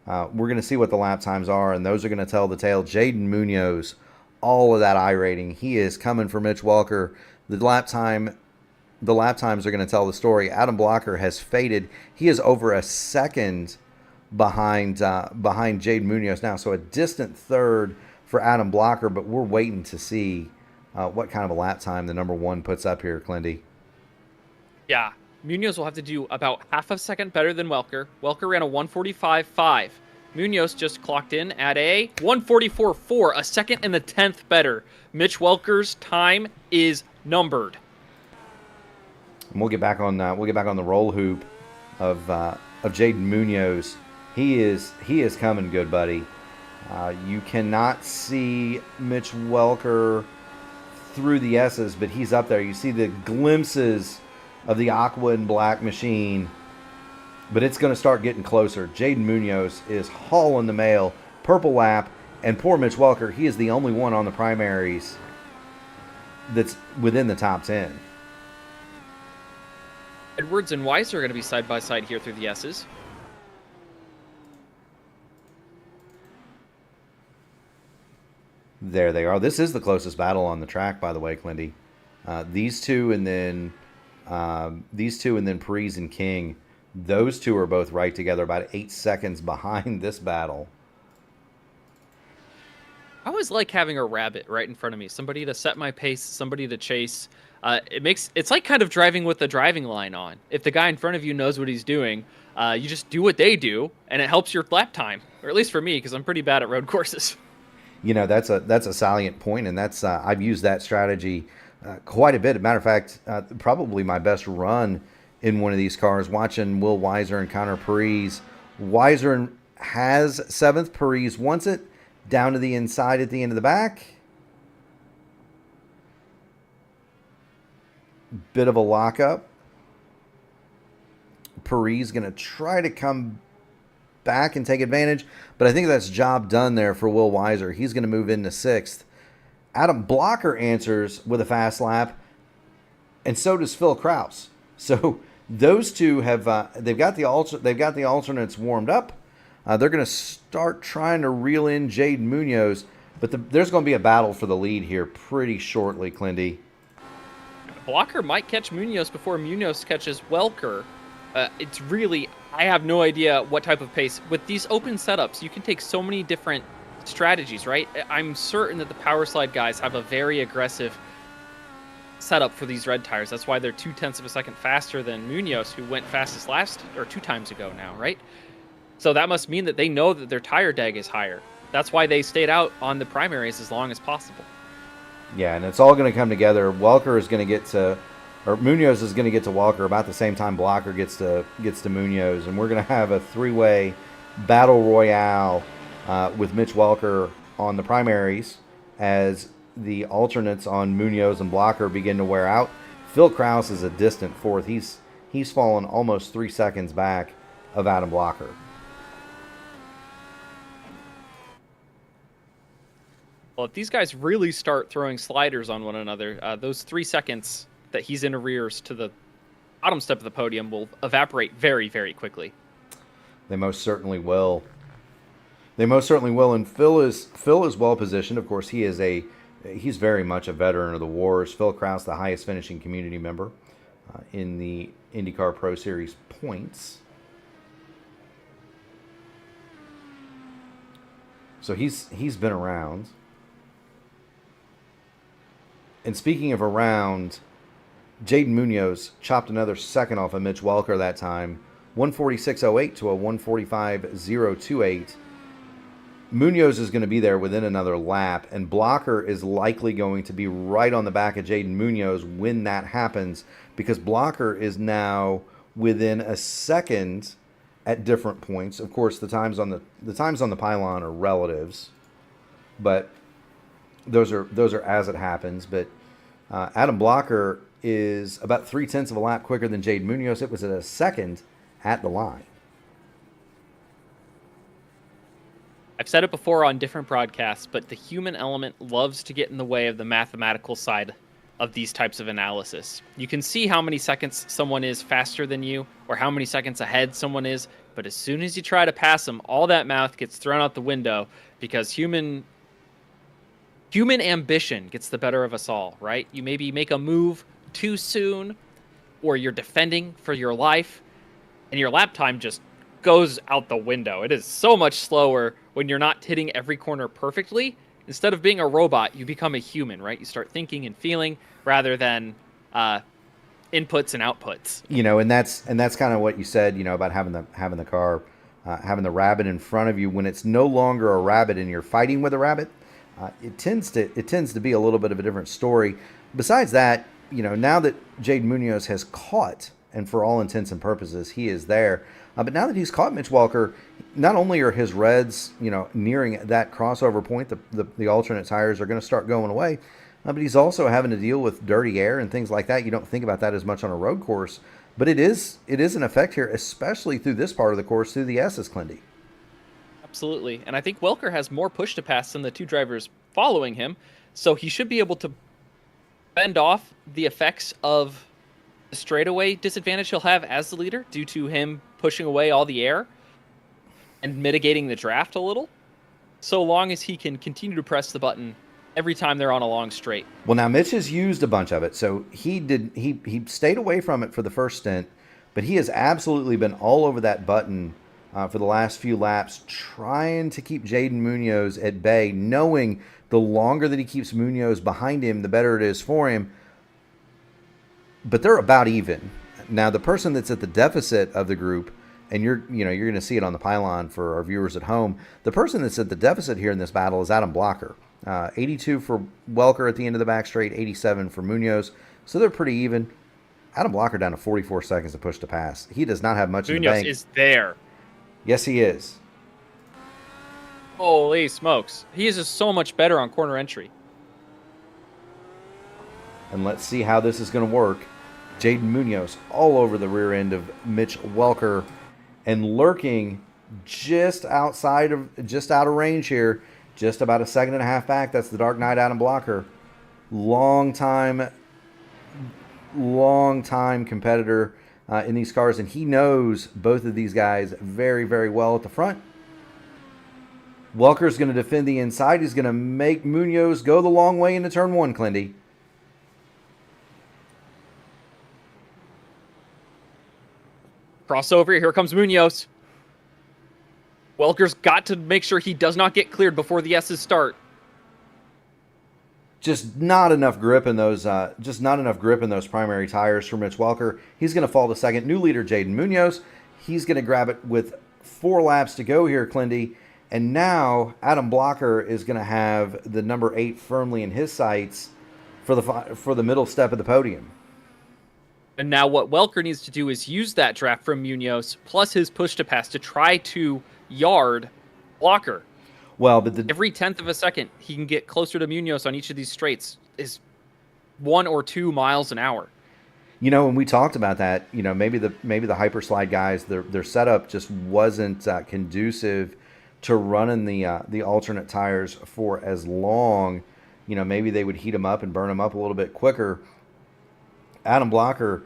We're going to see what the lap times are, and those are going to tell the tale. Jaden Munoz, all of that iRating, he is coming for Mitch Welker. The lap times are going to tell the story. Adam Blocker has faded. He is over a second behind Jaden Munoz now, so a distant third for Adam Blocker, but we're waiting to see what kind of a lap time the number one puts up here, Clindy. Yeah, Munoz will have to do about half a second better than Welker. Welker ran a 1:45.5. Munoz just clocked in at a 1:44.4, a second and a tenth better. Mitch Welker's time is numbered. And we'll get back on the roll hoop of Jaden Munoz. He is coming good, buddy. You cannot see Mitch Welker through the S's, but he's up there. You see the glimpses of the aqua and black machine, but it's going to start getting closer. Jaden Munoz is hauling the mail. Purple lap, and poor Mitch Welker, he is the only one on the primaries that's within the top 10. Edwards and Weiss are going to be side by side here through the S's. There they are. This is the closest battle on the track, by the way, Clindy. These two and then Parise and King. Those two are both right together, about 8 seconds behind this battle. I always like having a rabbit right in front of me, somebody to set my pace, somebody to chase. It's like kind of driving with the driving line on. If the guy in front of you knows what he's doing, you just do what they do, and it helps your lap time. Or at least for me, because I'm pretty bad at road courses. That's a salient point, and that's I've used that strategy quite a bit. As a matter of fact, probably my best run in one of these cars, watching Will Weiser and Connor Parise. Weiser has 7th. Parise wants it down to the inside at the end of the back. Bit of a lockup. Parise going to try to come back and take advantage, but I think that's job done there for Will Weiser. He's going to move into 6th. Adam Blocker answers with a fast lap, and so does Phil Kraus. So those two have they've got the alternates warmed up. They're going to start trying to reel in Jaden Munoz, but there's going to be a battle for the lead here pretty shortly, Clindy. Blocker might catch Munoz before Munoz catches Welker. It's really, I have no idea what type of pace. With these open setups, you can take so many different strategies, right? I'm certain that the power slide guys have a very aggressive setup for these red tires. That's why they're 0.2 of a second faster than Munoz, who went fastest last, or 2 times ago now, right? So that must mean that they know that their tire deg is higher. That's why they stayed out on the primaries as long as possible. Yeah, and it's all going to come together. Welker is going to get to, or Munoz is going to get to Welker about the same time Blocker gets to Munoz, and we're going to have a 3-way battle royale with Mitch Welker on the primaries as the alternates on Munoz and Blocker begin to wear out. Phil Krause is a distant fourth. He's fallen almost 3 seconds back of Adam Blocker. Well, if these guys really start throwing sliders on one another, those 3 seconds that he's in arrears to the bottom step of the podium will evaporate very, very quickly. They most certainly will. They most certainly will. And Phil is well positioned. Of course, he's very much a veteran of the wars. Phil Krause, the highest finishing community member in the IndyCar Pro Series points. So he's been around. And speaking of around, Jaden Munoz chopped another second off of Mitch Welker that time. 146.08 to a 145.028. Munoz is going to be there within another lap, and Blocker is likely going to be right on the back of Jaden Munoz when that happens, because Blocker is now within a second at different points. Of course, the times on the pylon are relatives, but those are as it happens. But Adam Blocker is about 0.3 of a lap quicker than Jaden Munoz. It was at a second at the line. I've said it before on different broadcasts, but the human element loves to get in the way of the mathematical side of these types of analysis. You can see how many seconds someone is faster than you or how many seconds ahead someone is, but as soon as you try to pass them, all that math gets thrown out the window because human ambition gets the better of us all, right? You maybe make a move too soon, or you're defending for your life, and your lap time just goes out the window. It is so much slower when you're not hitting every corner perfectly. Instead of being a robot, you become a human, right? You start thinking and feeling rather than inputs and outputs. You know, and that's kind of what you said, you know, about having the car, having the rabbit in front of you when it's no longer a rabbit and you're fighting with a rabbit. It tends to be a little bit of a different story. Besides that, you know, now that Jaden Munoz has caught, and for all intents and purposes, he is there. But now that he's caught Mitch Welker, not only are his reds, you know, nearing that crossover point, the alternate tires are going to start going away, but he's also having to deal with dirty air and things like that. You don't think about that as much on a road course, but it is an effect here, especially through this part of the course, through the S's, Clindy. Absolutely. And I think Welker has more push to pass than the two drivers following him, so he should be able to fend off the effects of the straightaway disadvantage he'll have as the leader due to him pushing away all the air and mitigating the draft a little, so long as he can continue to press the button every time they're on a long straight. Well, now Mitch has used a bunch of it, so he stayed away from it for the first stint, but he has absolutely been all over that button for the last few laps, trying to keep Jaden Munoz at bay, knowing the longer that he keeps Munoz behind him, the better it is for him. But they're about even. Now, the person that's at the deficit of the group, and you're going to see it on the pylon for our viewers at home, the person that's at the deficit here in this battle is Adam Blocker. 82 for Welker at the end of the back straight, 87 for Munoz. So they're pretty even. Adam Blocker down to 44 seconds to push to pass. He does not have much in the bank. Munoz is there. Yes, he is. Holy smokes. He is just so much better on corner entry. And let's see how this is going to work. Jaden Munoz all over the rear end of Mitch Welker and lurking just out of range here, just about a second and a half back. That's the Dark Knight Adam Blocker. Long time competitor in these cars, and he knows both of these guys very, very well at the front. Welker's going to defend the inside. He's going to make Munoz go the long way into turn one, Clindy. Crossover, here comes Munoz. Welker's got to make sure he does not get cleared before the S's start. just not enough grip in those primary tires for Mitch Welker. He's going to fall to second. New leader Jaden Munoz. He's going to grab it with 4 laps to go here, Clindy. And now Adam Blocker is going to have the number 8 firmly in his sights for the middle step of the podium. And now what Welker needs to do is use that draft from Munoz plus his push to pass to try to yard Blocker. Well, but every 1/10 of a second he can get closer to Munoz on each of these straights is 1 or 2 miles an hour. You know, and we talked about that. You know, maybe the hyperslide guys, their setup just wasn't conducive to running the alternate tires for as long. You know, maybe they would heat them up and burn them up a little bit quicker. Adam Blocker,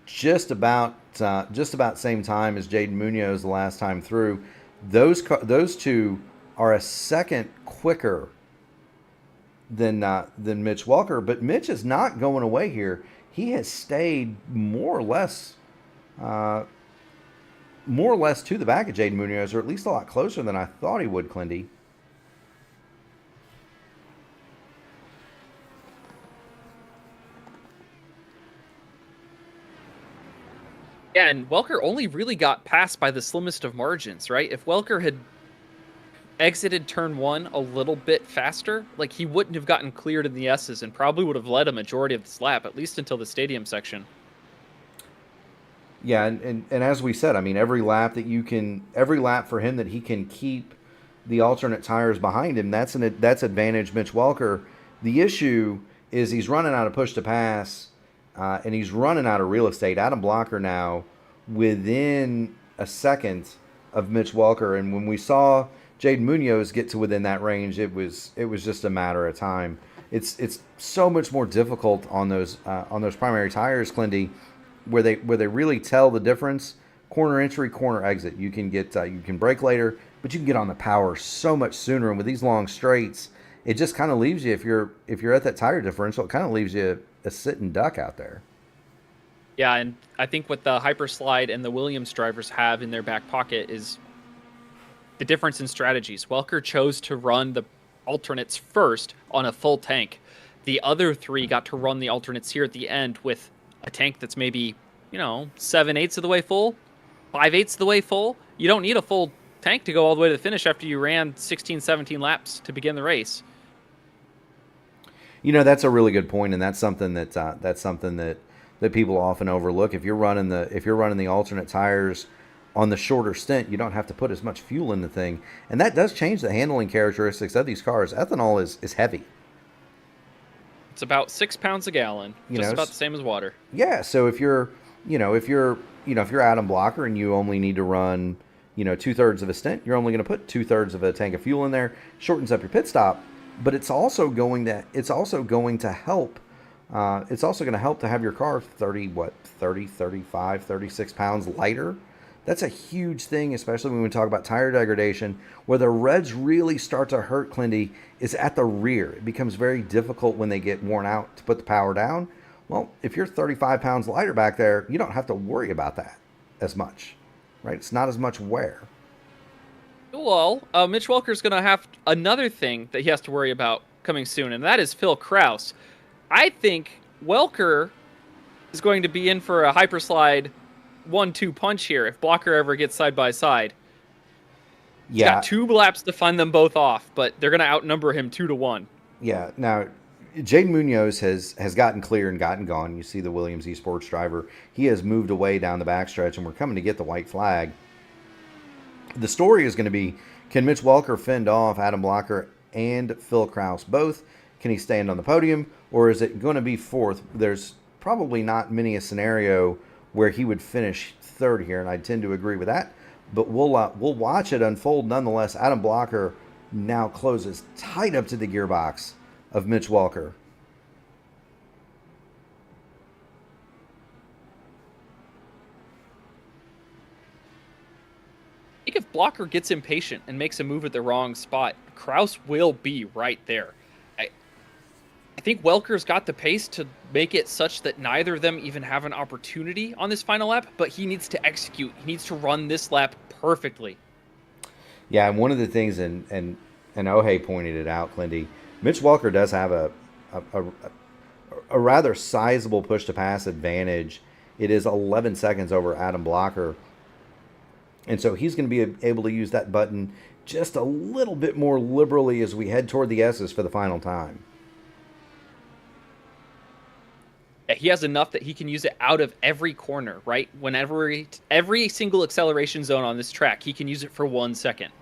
just about same time as Jaden Munoz the last time through. Those two are a second quicker than Mitch Welker, but Mitch is not going away here. He has stayed more or less to the back of Jaden Munoz, or at least a lot closer than I thought he would, Clindy. Yeah, and Welker only really got passed by the slimmest of margins, right? If Welker had exited turn 1 a little bit faster, like he wouldn't have gotten cleared in the S's and probably would have led a majority of this lap, at least until the stadium section. Yeah, and as we said, I mean, every lap for him that he can keep the alternate tires behind him, that's advantage Mitch Welker. The issue is he's running out of push to pass, and he's running out of real estate. Adam Blocker now within a second of Mitch Welker, and when we saw Jaden Munoz get to within that range, it was just a matter of time. It's so much more difficult on those primary tires, Clindy, where they really tell the difference. Corner entry, corner exit. You can brake later, but you can get on the power so much sooner. And with these long straights, it just kind of leaves you, if you're at that tire differential, it kind of leaves you a sitting duck out there. Yeah, and I think what the Hyperslide and the Williams drivers have in their back pocket is the difference in strategies. Welker chose to run the alternates first on a full tank. The other 3 got to run the alternates here at the end with a tank that's maybe, 7/8 of the way full, 5/8 of the way full. You don't need a full tank to go all the way to the finish after you ran 16, 17 laps to begin the race. That's a really good point, and that's something that people often overlook. If you're running the alternate tires on the shorter stint, you don't have to put as much fuel in the thing, and that does change the handling characteristics of these cars. Ethanol is heavy. It's about 6 pounds a gallon, just about the same as water. Yeah, so if you're Adam Blocker and you only need to run 2/3 of a stint, you're only going to put 2/3 of a tank of fuel in there. Shortens up your pit stop, but it's also going to help. It's also going to help to have your car 30, 35, 36 pounds lighter. That's a huge thing, especially when we talk about tire degradation. Where the reds really start to hurt, Clindy, is at the rear. It becomes very difficult when they get worn out to put the power down. Well, if you're 35 pounds lighter back there, you don't have to worry about that as much, right? It's not as much wear. Well, Mitch Welker's going to have another thing that he has to worry about coming soon, and that is Phil Kraus. I think Welker is going to be in for a Hyperslide 1-2 punch here if Blocker ever gets side by side. He's got 2 laps to find them both off, but they're going to outnumber him 2-1. Yeah. Now, Jaden Munoz has gotten clear and gotten gone. You see the Williams Esports driver. He has moved away down the backstretch, and we're coming to get the white flag. The story is going to be, can Mitch Welker fend off Adam Blocker and Phil Kraus both? Can he stand on the podium, or is it going to be 4th? There's probably not many a scenario where he would finish 3rd here, and I tend to agree with that. But we'll watch it unfold nonetheless. Adam Blocker now closes tight up to the gearbox of Mitch Welker. I think if Blocker gets impatient and makes a move at the wrong spot, Kraus will be right there. I think Welker's got the pace to make it such that neither of them even have an opportunity on this final lap, but he needs to execute. He needs to run this lap perfectly. Yeah, and one of the things, and Ohe pointed it out, Clindy, Mitch Welker does have a rather sizable push-to-pass advantage. It is 11 seconds over Adam Blocker. And so he's going to be able to use that button just a little bit more liberally as we head toward the S's for the final time. He has enough that he can use it out of every corner, right? Whenever every single acceleration zone on this track, he can use it for 1 second.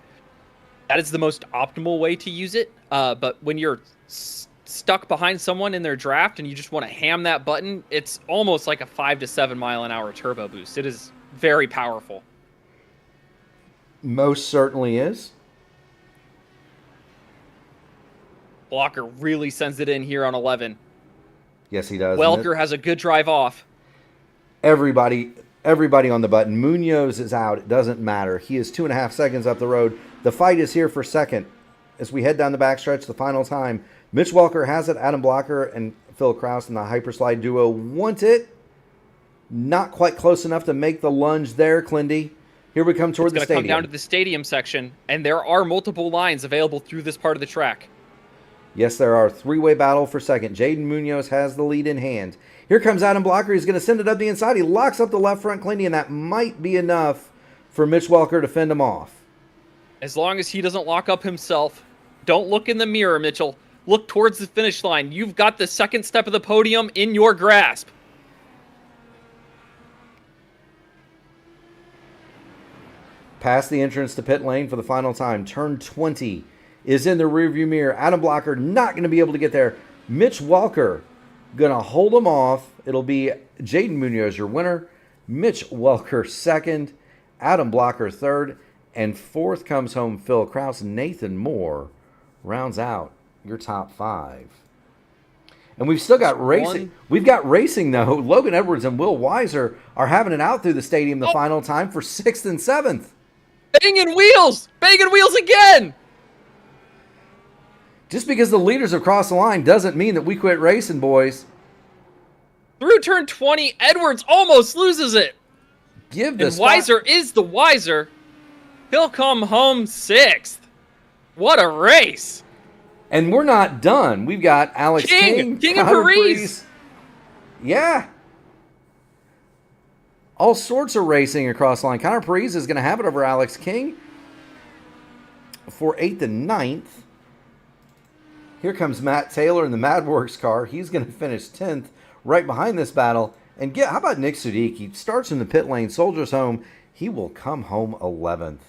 That is the most optimal way to use it. But when you're stuck behind someone in their draft and you just want to ham that button, it's almost like a 5 to 7 mile an hour turbo boost. It is very powerful. Most certainly is. Blocker really sends it in here on 11. Yes, he does. Welker has a good drive off. Everybody on the button. Munoz is out. It doesn't matter. He is 2.5 seconds up the road. The fight is here for second. As we head down the backstretch, the final time. Mitch Welker has it. Adam Blocker and Phil Kraus and the Hyperslide duo want it. Not quite close enough to make the lunge there, Clindy. Here we come toward the stadium. It's going to come down to the stadium section, and there are multiple lines available through this part of the track. Yes, there are. Three-way battle for second. Jaden Munoz has the lead in hand. Here comes Adam Blocker. He's going to send it up the inside. He locks up the left front, Clindy, and that might be enough for Mitch Welker to fend him off. As long as he doesn't lock up himself. Don't look in the mirror, Mitchell. Look towards the finish line. You've got the second step of the podium in your grasp. Past the entrance to pit lane for the final time. Turn 20 is in the rearview mirror. Adam Blocker not going to be able to get there. Mitch Welker going to hold him off. It'll be Jaden Munoz, your winner. Mitch Welker second. Adam Blocker third. And fourth comes home Phil Kraus. Nathan Moore rounds out your top five. And we've still got racing. We've got racing, though. Logan Edwards and Will Weiser are having it out through the stadium the final time for 6th and 7th. Banging wheels! Banging wheels again! Just because the leaders have crossed the line doesn't mean that we quit racing, boys. Through turn 20, Edwards almost loses it. And Weiser is the wiser. He'll come home 6th. What a race. And we're not done. We've got Alex King of Paris. Yeah. All sorts of racing across the line. Connor Parise is going to have it over Alex King for 8th and 9th. Here comes Matt Taylor in the MadWorks car. He's going to finish 10th right behind this battle. And how about Nick Sudik? He starts in the pit lane, soldiers home. He will come home 11th.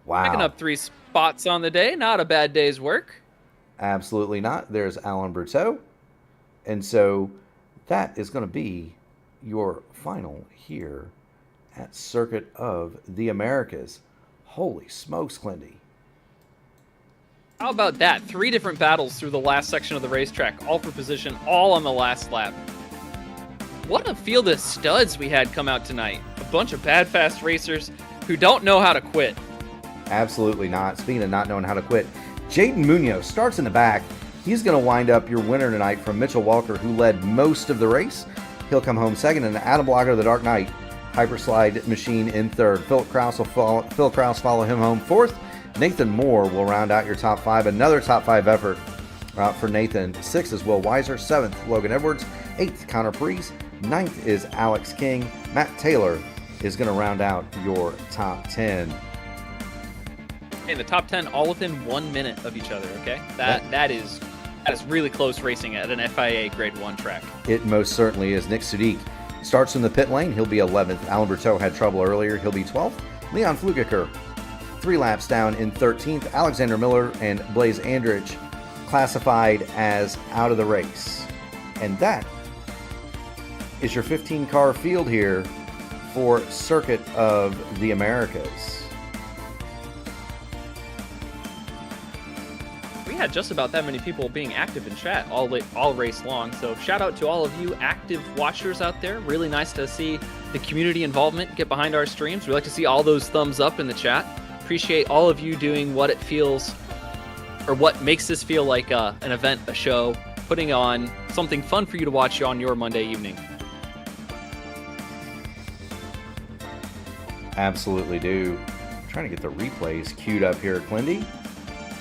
Wow. Picking up 3 spots on the day. Not a bad day's work. Absolutely not. There's Alan Berteau. And so that is going to be your final here at Circuit of the Americas. Holy smokes, Clindy. How about that? 3 different battles through the last section of the racetrack, all for position, all on the last lap. What a field of studs we had come out tonight. A bunch of bad, fast racers who don't know how to quit. Absolutely not. Speaking of not knowing how to quit, Jaden Munoz starts in the back. He's going to wind up your winner tonight from Mitchell Welker, who led most of the race. He'll come home second, and Adam Blocker, the Dark Knight, Hyperslide Machine in third. Phil Kraus follow him home fourth. Nathan Moore will round out your top 5. Another top 5 effort for Nathan. 6th is Will Weiser. 7th, Logan Edwards. 8th, Connor Parise. 9th is Alex King. Matt Taylor is going to round out your top 10. Okay, the top 10 all within 1 minute of each other, okay? That is really close racing at an FIA Grade 1 track. It most certainly is. Nick Sudik starts in the pit lane. He'll be 11th. Alan Berteau had trouble earlier. He'll be 12th. Leon Flugaker, 3 laps down in 13th. Alexander Miller and Blaze Andrich classified as out of the race. And that is your 15-car field here for Circuit of the Americas. We had just about that many people being active in chat all race long, so shout out to all of you active watchers out there. Really nice to see the community involvement get behind our streams. We like to see all those thumbs up in the chat. Appreciate all of you doing what it feels, or what makes this feel like an event, a show, putting on something fun for you to watch on your Monday evening. Absolutely do. I'm trying to get the replays queued up here, Clindy.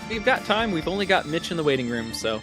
We've got time. We've only got Mitch in the waiting room, so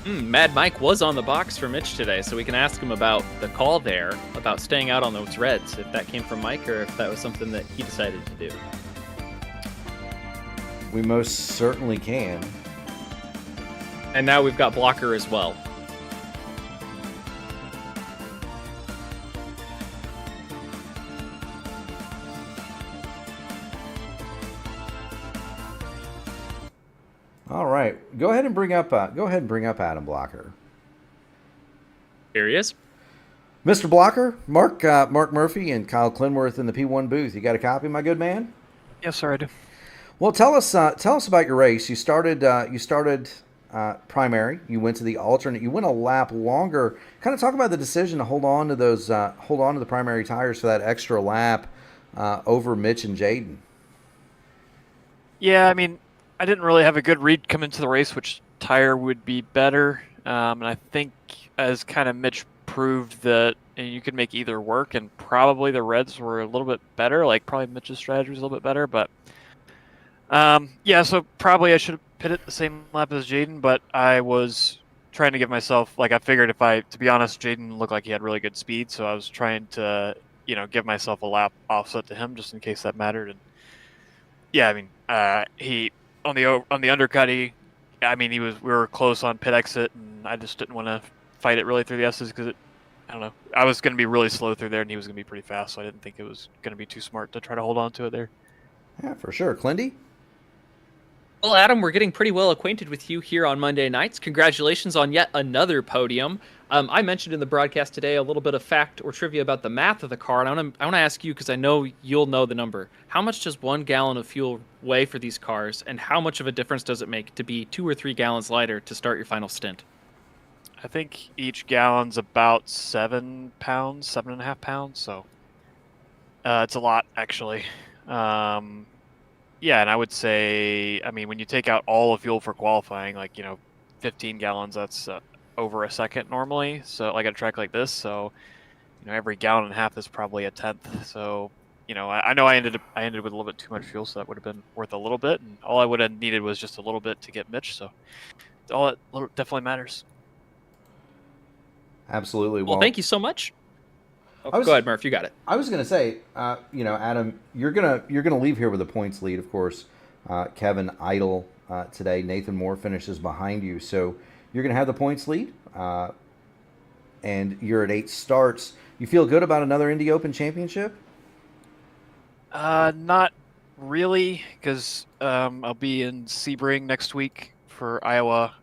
Mad Mike was on the box for Mitch today, so we can ask him about the call there, about staying out on those reds, if that came from Mike or if that was something that he decided to do. We most certainly can. And now we've got Blocker as well. All right, go ahead and bring up Adam Blocker. Here he is. Mr. Blocker, Mark Murphy and Kyle Clinworth in the P1 booth. You got a copy, my good man? Yes, sir, I do. Well, tell us about your race. You started primary. You went to the alternate. You went a lap longer. Kind of talk about the decision to hold on to the primary tires for that extra lap over Mitch and Jaden. Yeah, I mean, I didn't really have a good read coming into the race, which tire would be better. And I think as kind of Mitch proved that you could make either work, and probably the reds were a little bit better. Like probably Mitch's strategy was a little bit better, but yeah. So probably I should have pit it the same lap as Jaden, but I was trying to give myself I figured to be honest, Jaden looked like he had really good speed, so I was trying to give myself a lap offset to him just in case that mattered. And yeah, I mean, he on the undercut, we were close on pit exit, and I just didn't want to fight it really through the S's because I don't know, I was going to be really slow through there, and he was going to be pretty fast, so I didn't think it was going to be too smart to try to hold on to it there. Yeah, for sure. Clindy? Well, Adam, we're getting pretty well acquainted with you here on Monday nights. Congratulations on yet another podium. I mentioned in the broadcast today a little bit of fact or trivia about the math of the car, and I want to ask you, because I know you'll know the number. How much does 1 gallon of fuel weigh for these cars, and how much of a difference does it make to be 2 or 3 gallons lighter to start your final stint? I think each gallon's about 7 pounds, 7.5 pounds, so it's a lot, actually. Yeah, and I would say, I mean, when you take out all the fuel for qualifying, 15 gallons, that's over a second normally. So, like at a track like this, so every gallon and a half is probably a tenth. So, I know I ended with a little bit too much fuel, so that would have been worth a little bit, and all I would have needed was just a little bit to get Mitch. So, all that definitely matters. Absolutely. Well, thank you so much. Go ahead, Murph. You got it. I was going to say, Adam, you're gonna leave here with a points lead. Of course, Kevin idle today. Nathan Moore finishes behind you, so you're gonna have the points lead, and you're at 8 starts. You feel good about another Indy Open Championship? Not really, because I'll be in Sebring next week for Iowa,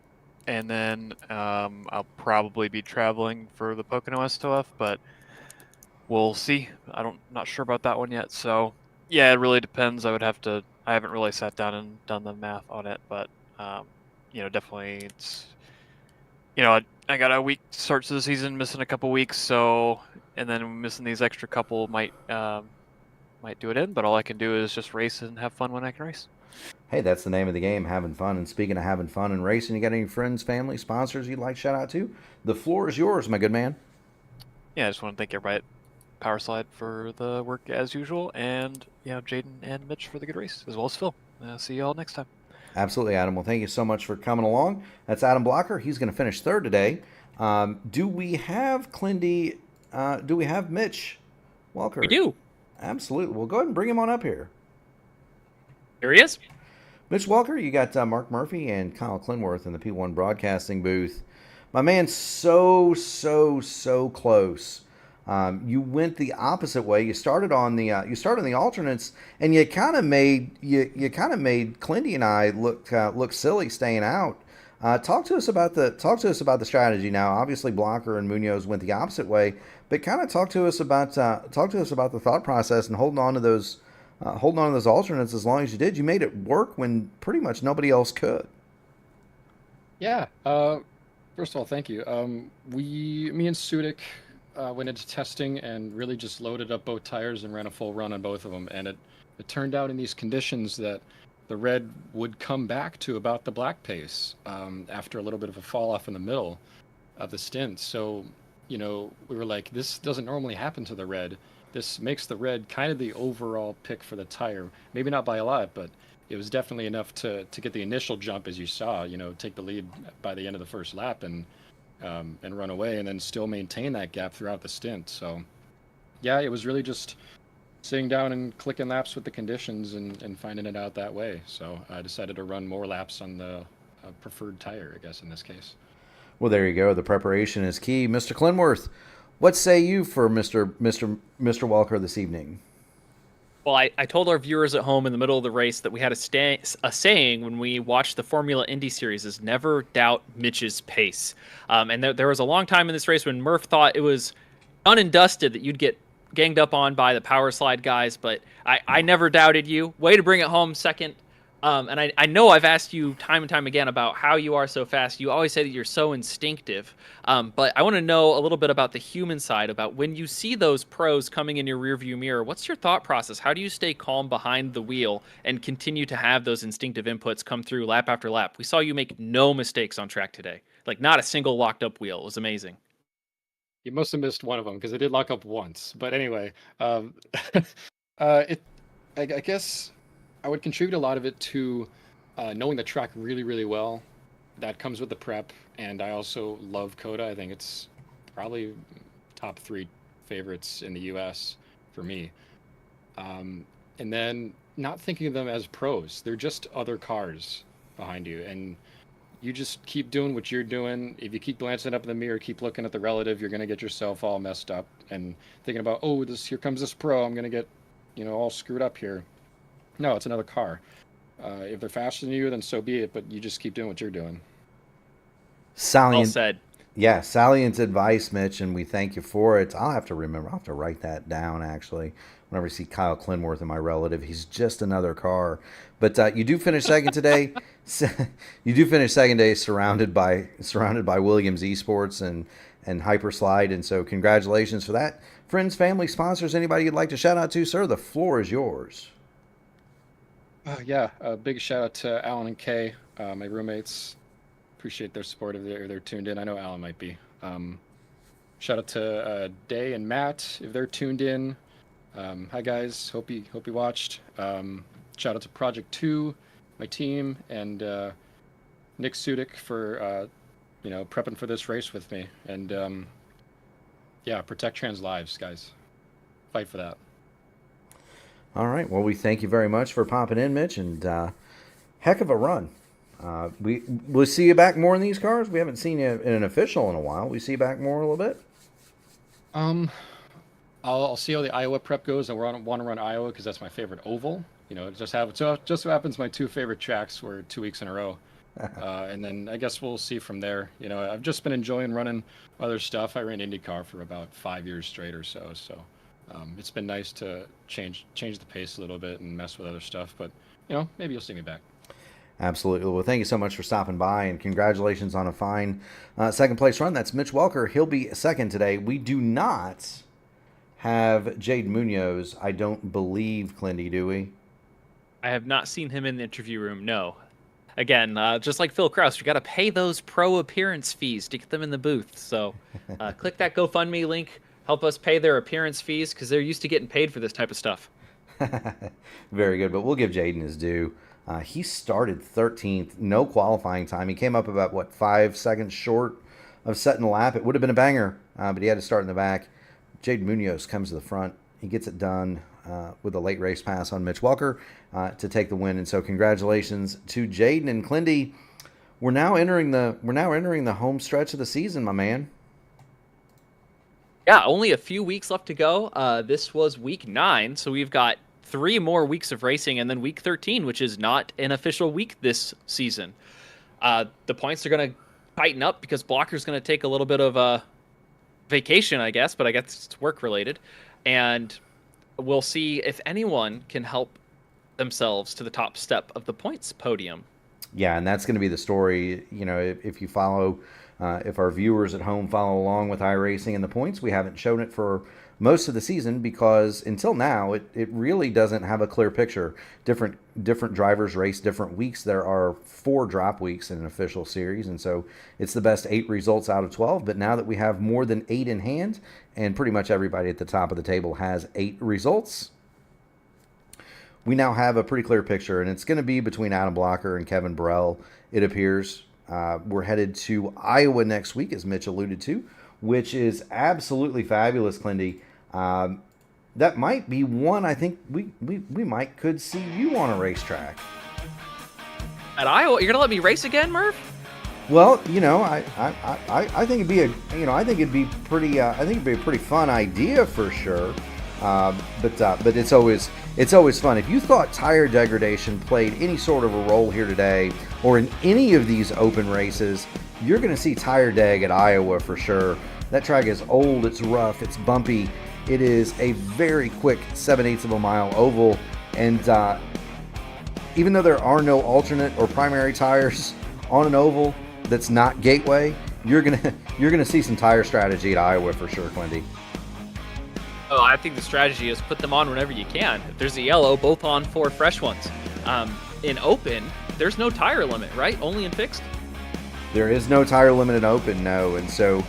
and then I'll probably be traveling for the Pocono STOF, but we'll see. Not sure about that one yet. So yeah, it really depends. I haven't really sat down and done the math on it, but definitely it's, I got a week start to the season, missing a couple weeks. So, and then missing these extra couple might do it in, but all I can do is just race and have fun when I can race. Hey, that's the name of the game, having fun. And speaking of having fun and racing, you got any friends, family, sponsors you'd like to shout out to? The floor is yours, my good man. Yeah, I just want to thank everybody at Powerslide for the work as usual, and Jaden and Mitch for the good race, as well as Phil. See you all next time. Absolutely, Adam. Well, thank you so much for coming along. That's Adam Blocker. He's going to finish third today. Do we have Clindy? Do we have Mitch Welker? We do. Absolutely. Well, go ahead and bring him on up here. Here he is. Mitch Welker, you got Mark Murphy and Kyle Clinworth in the P1 broadcasting booth. My man, so close. You went the opposite way. You started on the alternates, and you kind of made Clindy and I look silly staying out. Talk to us about the strategy now. Obviously, Blocker and Munoz went the opposite way, but kind of talk to us about the thought process and holding on to those alternates as long as you did. You made it work when pretty much nobody else could. Yeah. First of all, thank you. Me and Sudik went into testing and really just loaded up both tires and ran a full run on both of them. And it turned out in these conditions that the red would come back to about the black pace after a little bit of a fall off in the middle of the stint. So, we were like, this doesn't normally happen to the red. This makes the red kind of the overall pick for the tire. Maybe not by a lot, but it was definitely enough to get the initial jump, as you saw, take the lead by the end of the first lap and run away, and then still maintain that gap throughout the stint. So yeah, it was really just sitting down and clicking laps with the conditions and finding it out that way. So I decided to run more laps on the preferred tire, I guess, in this case. Well, there you go. The preparation is key. Mr. Clinworth, what say you for Mr. Walker this evening? Well, I told our viewers at home in the middle of the race that we had a saying when we watched the Formula Indy Series is never doubt Mitch's pace. And there was a long time in this race when Murph thought it was done and dusted that you'd get ganged up on by the power slide guys, but I never doubted you. Way to bring it home second. And I know I've asked you time and time again about how you are so fast. You always say that you're so instinctive. But I want to know a little bit about the human side, about when you see those pros coming in your rearview mirror, what's your thought process? How do you stay calm behind the wheel and continue to have those instinctive inputs come through lap after lap? We saw you make no mistakes on track today. Like, not a single locked up wheel. It was amazing. You must have missed one of them because it did lock up once. But anyway, I guess I would contribute a lot of it to knowing the track really, really well. That comes with the prep, and I also love COTA. I think it's probably top 3 favorites in the U.S. for me. And then not thinking of them as pros. They're just other cars behind you, and you just keep doing what you're doing. If you keep glancing up in the mirror, keep looking at the relative, you're going to get yourself all messed up and thinking about, oh, here comes this pro. I'm going to get, all screwed up here. No, it's another car. If they're faster than you, then so be it, but you just keep doing what you're doing. Well said. Yeah, salient advice, Mitch, and we thank you for it. I'll have to write that down, actually. Whenever I see Kyle Clinworth and my relative, he's just another car. But you do finish second today. You do finish second today, surrounded by Williams Esports and Hyperslide, and so congratulations for that. Friends, family, sponsors, anybody you'd like to shout out to, sir? The floor is yours. Yeah, a big shout out to Alan and Kay, my roommates. Appreciate their support if they're tuned in. I know Alan might be. Shout out to Day and Matt if they're tuned in. Hi guys, hope you watched. Shout out to Project 2, my team, and Nick Sudik for prepping for this race with me. And yeah, protect trans lives, guys. Fight for that. All right. Well, we thank you very much for popping in, Mitch, and heck of a run. We'll see you back more in these cars. We haven't seen you in an official in a while. We see you back more a little bit. I'll see how the Iowa prep goes. I want to run Iowa because that's my favorite oval. It just so happens my 2 favorite tracks were 2 weeks in a row. And then I guess we'll see from there. I've just been enjoying running other stuff. I ran INDYCAR for about 5 years straight or so. So it's been nice to change the pace a little bit and mess with other stuff. But maybe you'll see me back. Absolutely. Well, thank you so much for stopping by, and congratulations on a fine second place run. That's Mitch Walker. He'll be second today. We do not have Jaden Munoz, I don't believe, Clindy, do we? I have not seen him in the interview room, no. Again, just like Phil Kraus, you got to pay those pro appearance fees to get them in the booth. So click that GoFundMe link. Help us pay their appearance fees because they're used to getting paid for this type of stuff. Very good, but we'll give Jaden his due. He started 13th, no qualifying time. He came up about, 5 seconds short of setting the lap. It would have been a banger, but he had to start in the back. Jaden Munoz comes to the front. He gets it done with a late race pass on Mitch Walker to take the win. And so congratulations to Jaden and Clindy. We're now entering the home stretch of the season, my man. Yeah, only a few weeks left to go. This was week 9, so we've got 3 more weeks of racing, and then week 13, which is not an official week this season. The points are going to tighten up because Blocker's going to take a little bit of a vacation, I guess, but I guess it's work-related. And we'll see if anyone can help themselves to the top step of the points podium. Yeah, and that's going to be the story. If you follow, if our viewers at home follow along with iRacing and the points, we haven't shown it for most of the season because until now it really doesn't have a clear picture. Different drivers race different weeks. There are 4 drop weeks in an official series, and so it's the best 8 results out of 12. But now that we have more than 8 in hand, and pretty much everybody at the top of the table has 8 results, we now have a pretty clear picture, and it's going to be between Adam Blocker and Kevin Burrell, it appears. We're headed to Iowa next week, as Mitch alluded to, which is absolutely fabulous, Clindy. That might be one I think we could see you on a racetrack. At Iowa, you're gonna let me race again, Murph? Well, you know, I think it'd be I think it'd be a pretty fun idea for sure. But it's always fun. If you thought tire degradation played any sort of a role here today, or in any of these open races, you're going to see tire deg at Iowa for sure. That track is old, it's rough, it's bumpy. It is a very quick 7/8 of a mile oval, and even though there are no alternate or primary tires on an oval that's not Gateway, you're gonna see some tire strategy at Iowa for sure, Clindy. Oh, I think the strategy is put them on whenever you can. If there's a yellow, both on 4 fresh ones. In open, there's no tire limit, right? Only in fixed? There is no tire limit in open, no. And so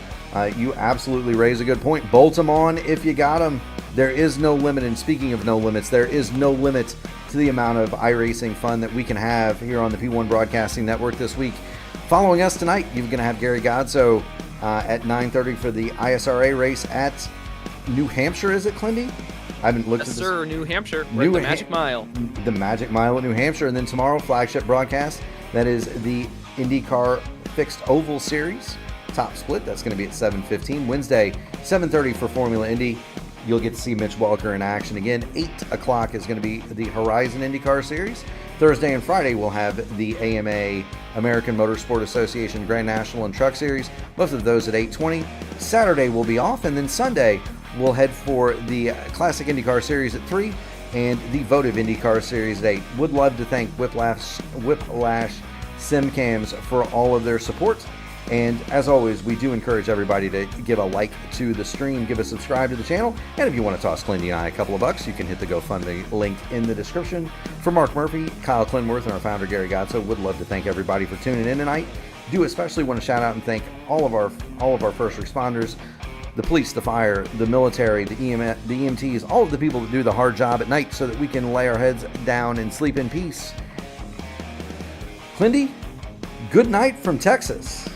you absolutely raise a good point. Bolt them on if you got them. There is no limit. And speaking of no limits, there is no limit to the amount of iRacing fun that we can have here on the P1 Broadcasting Network this week. Following us tonight, you're going to have Gary Godso at 9:30 for the ISRA race at New Hampshire, is it, Clindy? I haven't looked at this. Yes, sir, New Hampshire. We're at the Magic Mile. The Magic Mile at New Hampshire. And then tomorrow, flagship broadcast. That is the INDYCAR Fixed Oval Series. Top split. That's going to be at 7:15. Wednesday, 7:30 for Formula Indy. You'll get to see Mitch Welker in action again. 8 o'clock is going to be the Horizon IndyCar Series. Thursday and Friday, we'll have the AMA, American Motorsport Association Grand National and Truck Series. Both of those at 8:20. Saturday will be off, and then Sunday, we'll head for the Classic IndyCar Series at 3 and the Votive IndyCar Series at 8. Would love to thank Whiplash SimCams for all of their support. And as always, we do encourage everybody to give a like to the stream, give a subscribe to the channel, and if you want to toss Clindy and I a couple of bucks, you can hit the GoFundMe link in the description. For Mark Murphy, Kyle Clinworth, and our founder Gary Godso, would love to thank everybody for tuning in tonight. Do especially want to shout out and thank all of our first responders, the police, the fire, the military, the EMTs, all of the people that do the hard job at night so that we can lay our heads down and sleep in peace. Clindy, good night from Texas.